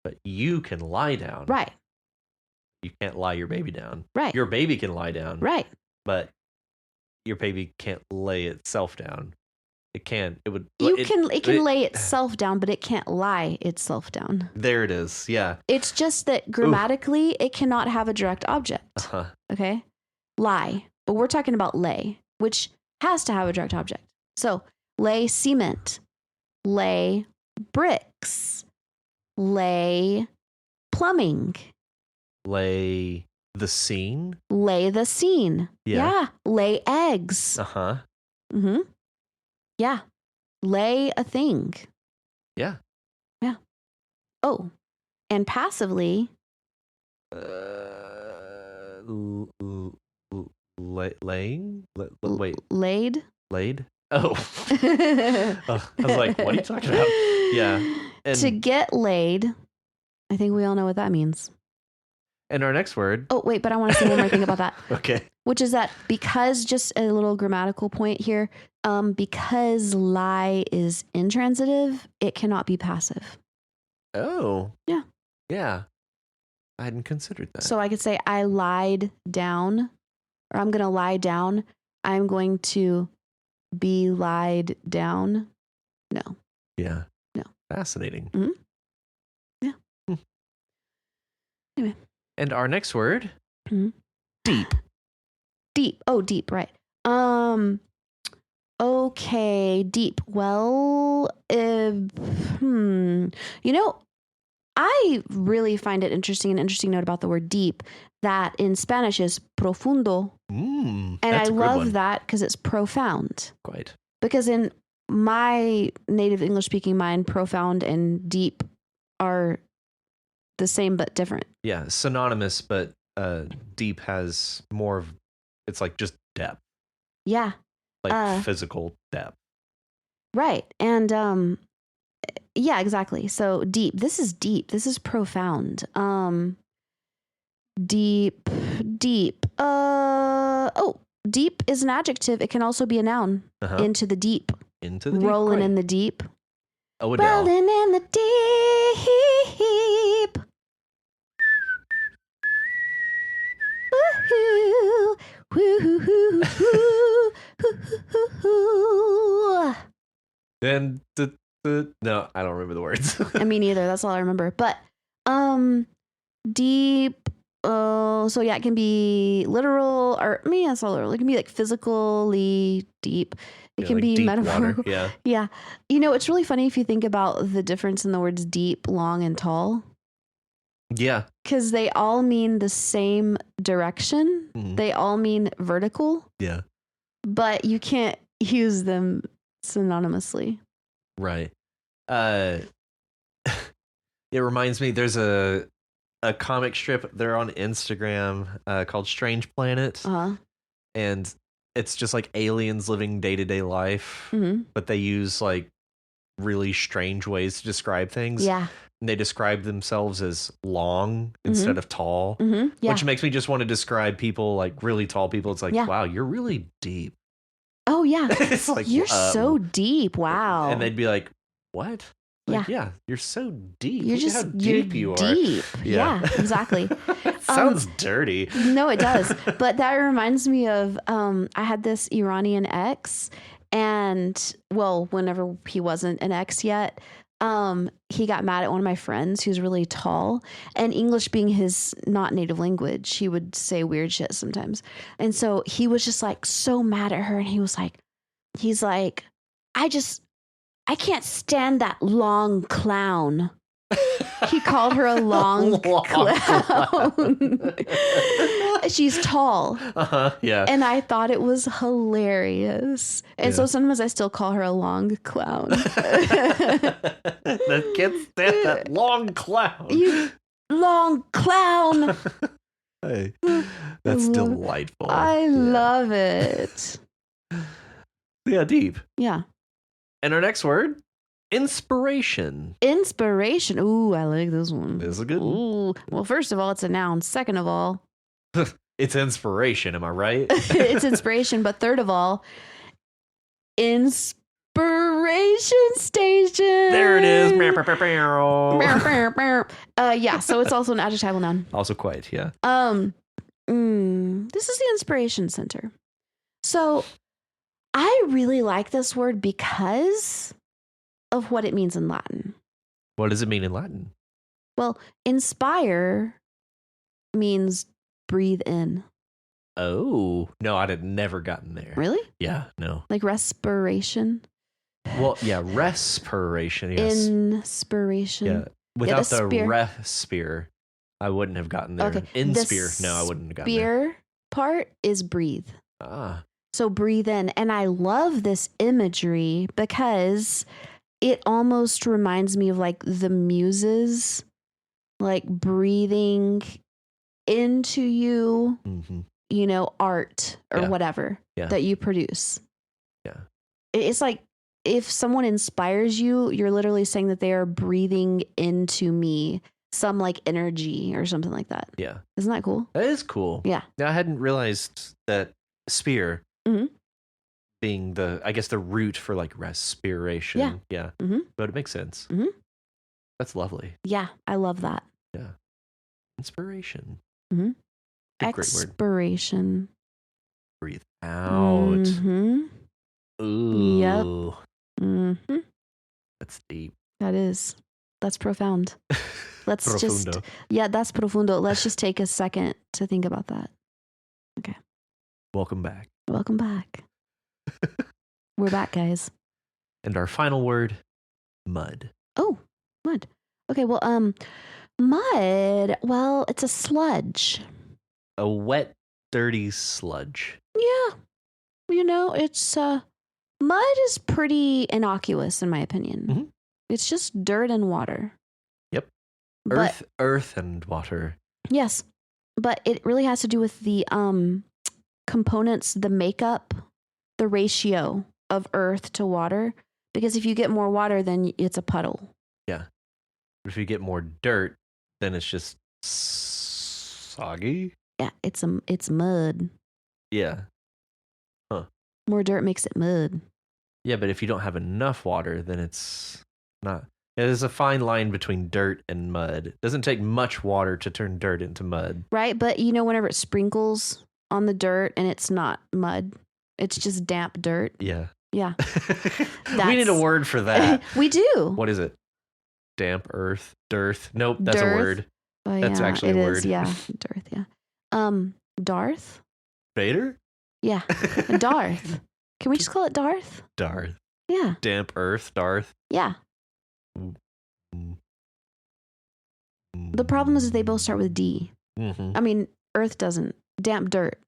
But you can lie down. Right. You can't lie your baby down. Right. Your baby can lie down. Right. But your baby can't lay itself down. It can. It would. It can lay itself down, but it can't lie itself down. There it is. Yeah. It's just that grammatically, it cannot have a direct object. Uh-huh. Okay. Lie. But we're talking about lay, which has to have a direct object. So lay cement, lay bricks, lay plumbing, Lay the scene. lay the scene. Yeah. Lay eggs. Uh-huh. Mm-hmm. Yeah. Lay a thing. Yeah. Yeah. Oh, and passively. Laying? Wait. Laid? Laid? Oh. I was like, what are you talking about? Yeah. And to get laid. I think we all know what that means. And our next word. Oh, wait, but I want to say one more thing about that. Okay. Which is that because, just a little grammatical point here, because lie is intransitive, it cannot be passive. Oh. Yeah. Yeah. I hadn't considered that. So I could say I lied down, or I'm going to lie down. I'm going to be lied down. No. Yeah. No. Fascinating. Mm-hmm. Yeah. Anyway. And our next word. Mm-hmm. Deep. Deep. Oh, deep. Right. Okay. Deep. Well, you know, I really find it interesting, an interesting note about the word deep, that in Spanish is profundo. And I love that because it's profound. Quite. Because in my native English speaking mind, profound and deep are the same but different. Yeah, synonymous, but deep has more of, it's like just depth. Yeah. Like physical depth. Right. And yeah, exactly. So deep. This is deep. This is profound. Deep. Deep is an adjective. It can also be a noun. Uh-huh. Into the deep. Into the deep. Rolling in the deep. Oh, Adele. Rolling in the deep. Woohoo. Woohoo. Woohoo. And no, I don't remember the words. I mean, neither. That's all I remember. But deep. So yeah, it can be literal, or I mean, that's all literal. It can be like physically deep. It can like be deep metaphorical. Water. Yeah. Yeah. You know, it's really funny if you think about the difference in the words deep, long, and tall. Yeah. Because they all mean the same direction. Mm-hmm. They all mean vertical. Yeah. But you can't use them synonymously. Right. It reminds me, there's a a comic strip. They're on Instagram called Strange Planet. And it's just like aliens living day-to-day life, but they use like really strange ways to describe things. Yeah. And they describe themselves as long instead of tall, which makes me just want to describe people like really tall people. It's like, wow, you're really deep. Oh, yeah. It's like, you're so deep. Wow. And they'd be like, what? Like, yeah, you're so deep. You're Look at how deep you are. Deep. Yeah, exactly. Sounds dirty. No, it does. But that reminds me of I had this Iranian ex, and well, whenever he wasn't an ex yet, he got mad at one of my friends who's really tall, and English being his not native language, he would say weird shit sometimes. And so he was just like so mad at her, and he's like, I can't stand that long clown. He called her a long clown. She's tall. Yeah. And I thought it was hilarious. And so sometimes I still call her a long clown. That can't stand that long clown. You long clown. Hey, that's delightful. I love it. Yeah, deep. Yeah. And our next word, inspiration. Inspiration. Ooh, I like this one. This is a good one. Ooh. Well, first of all, it's a noun. Second of all, it's inspiration. Am I right? It's inspiration. But third of all, inspiration station. There it is. Yeah. So it's also an adjectival noun. Also quite. Yeah. This is the inspiration center. So I really like this word because of what it means in Latin. What does it mean in Latin? Well, inspire means breathe in. Oh, no, I'd have never gotten there. Really? Yeah, no. Like respiration? Well, yeah, respiration, yes. Inspiration. Yeah, without the respire, I wouldn't have gotten there. Okay. Inspire, no, I wouldn't have gotten there. Spear part is breathe. Ah. So breathe in. And I love this imagery because it almost reminds me of like the muses, like breathing into you, you know, art or whatever that you produce. Yeah. It's like if someone inspires you, you're literally saying that they are breathing into me some like energy or something like that. Yeah. Isn't that cool? That is cool. Yeah. Now, I hadn't realized that spear being I guess the root for like respiration. Yeah. Yeah. But it makes sense. That's lovely. Yeah. I love that. Yeah. Inspiration. Expiration. Breathe out. Ooh. Yep. That's deep. That is. That's profound. Let's Profundo. That's profundo. Let's just take a second to think about that. Okay. Welcome back. Welcome back. We're back, guys. And our final word, mud. Oh, mud. Okay, well, mud, well, it's a sludge. A wet, dirty sludge. Yeah. You know, it's mud is pretty innocuous in my opinion. It's just dirt and water. Yep. Earth and water. Yes. But it really has to do with the components, the makeup, the ratio of earth to water. Because if you get more water, then it's a puddle. Yeah. But if you get more dirt, then it's just soggy. Yeah, it's mud. Yeah. Huh. More dirt makes it mud. Yeah, but if you don't have enough water, then it's not. Yeah, there's a fine line between dirt and mud. It doesn't take much water to turn dirt into mud. Right, but you know, whenever it sprinkles on the dirt and it's not mud, it's just damp dirt. Yeah. Yeah. We need a word for that. We do. What is it? Damp earth? Dearth? Nope, that's a word. Oh, that's yeah, actually a word. Is, yeah, dearth, yeah. Darth? Vader? Yeah. Darth. Can we just call it Darth? Darth. Yeah. Damp earth, Darth. Yeah. The problem is they both start with D. I mean, earth doesn't. Damp dirt.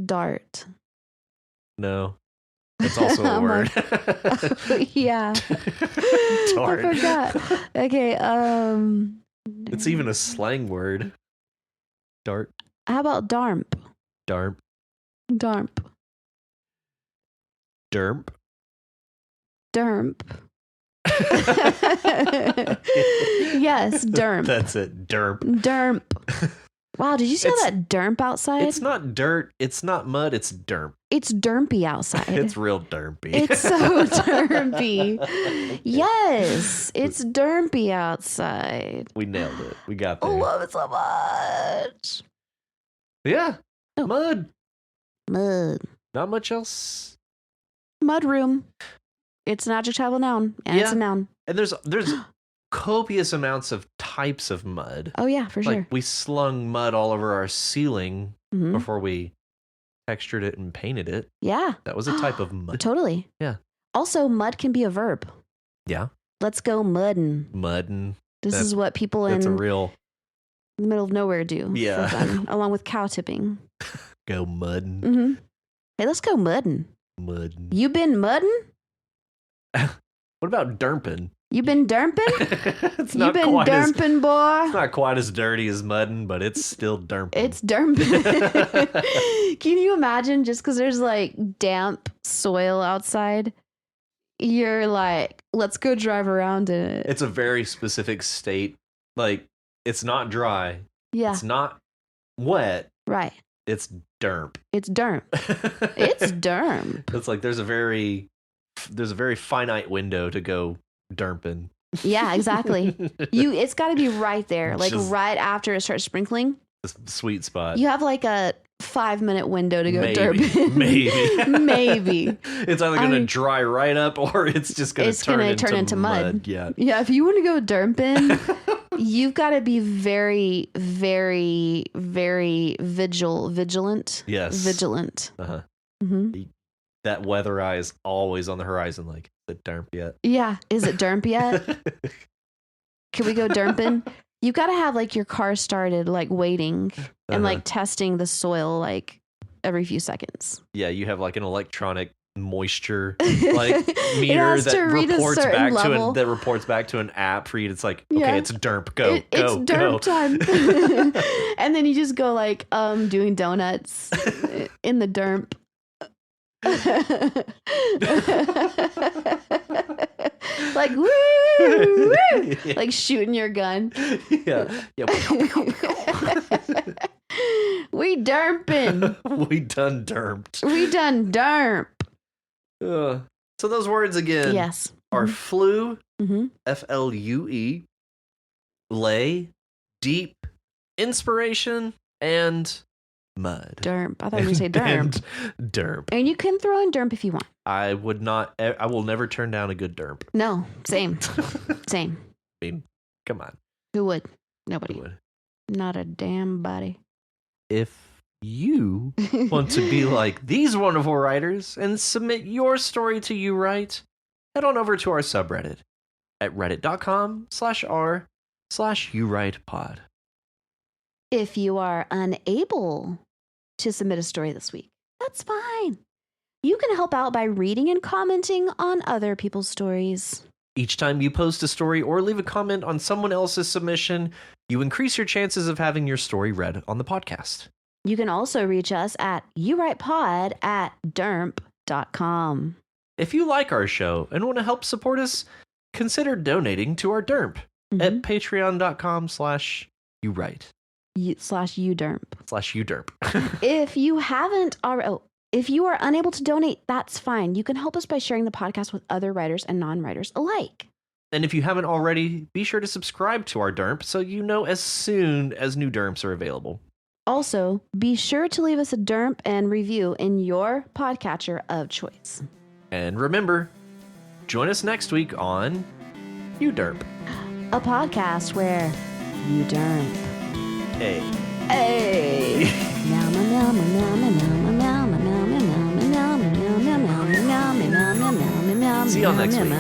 Dart. No. It's also a word. Yeah. Darn. I forgot. Okay. It's even a slang word. Dart. How about darmp? Darp. Darmp. Derp. Dermp. Yes, dermp. That's it. Derp. Dermp. Wow, did you see all that dermp outside? It's not dirt. It's not mud. It's derp. It's dermpy outside. It's real derpy. It's so derpy. Yes, it's derpy outside. We nailed it. We got I there. love it so much. Yeah. Oh. Mud. Mud. Not much else. Mud room. It's an adjectival noun, and it's a noun. And there's copious amounts of types of mud. Oh yeah, for sure. We slung mud all over our ceiling before we textured it and painted it. Yeah. That was a type of mud. Totally. Yeah. Also, mud can be a verb. Yeah. Let's go muddin'. Muddin'. This is what people in That's a real the middle of nowhere do. Yeah. For fun, along with cow tipping. go muddin'. Mm-hmm. Hey, let's go muddin'. Muddin'. You been muddin'? What about derping? You been derping? It's You not been quite as derping, boy? it's not quite as dirty as muddin', but it's still derping. It's derping. Can you imagine just because there's like damp soil outside? You're like, let's go drive around in it. It's a very specific state. Like, it's not dry. Yeah. It's not wet. Right. It's derp. It's derp. It's derp. It's like there's a very finite window to go derping. Yeah, exactly. It's got to be right there, like Just- right after it starts sprinkling. The sweet spot. You have like a 5-minute window to go Maybe. derping. Maybe. Maybe. It's either going to dry right up or it's just going to turn into mud. Yeah. Yeah, if you want to go derping, you've got to be very, very, very vigilant. Yes. Vigilant. Uh-huh. Mm-hmm. That weather eye is always on the horizon. Like, is it derp yet? Yeah. Is it derp yet? Can we go derping? You got to have like your car started, like waiting and like testing the soil like every few seconds. Yeah, you have like an electronic moisture like meter has to that read a reports certain back level. that reports back to an app for you. It's like, okay, Yeah. it's derp. Go, It's go, derp go. time. And then you just go like doing donuts in the derp. Like woo, woo. Yeah. Like shooting your gun. Yeah. We derping. We done derped. We done derp. So those words again Yes. are flue, Mm-hmm. FLUE, lay, deep, inspiration, and mud. Derp. I thought you were going to say derp. And derp. And you can throw in derp if you want. I will never turn down a good derp. No, same. Same. I mean, come on. Who would? Nobody. Who would? Not a damn body. If you want to be like these wonderful writers and submit your story to You Write, head on over to our subreddit at reddit.com/r/YouWritePod. If you are unable to submit a story this week, that's fine. You can help out by reading and commenting on other people's stories. Each time you post a story or leave a comment on someone else's submission, you increase your chances of having your story read on the podcast. You can also reach us at yourwritepod@dermp.com. If you like our show and want to help support us, consider donating to our dermp at patreon.com/YouWrite. /udermp. If you If you are unable to donate, that's fine. You can help us by sharing the podcast with other writers and non-writers alike. And if you haven't already, be sure to subscribe to our dermp so you know as soon as new dermps are available. Also, be sure to leave us a dermp and review in your podcatcher of choice. And remember, join us next week on You Derp. A podcast where you dermp. Hey. Hey. See y'all next week.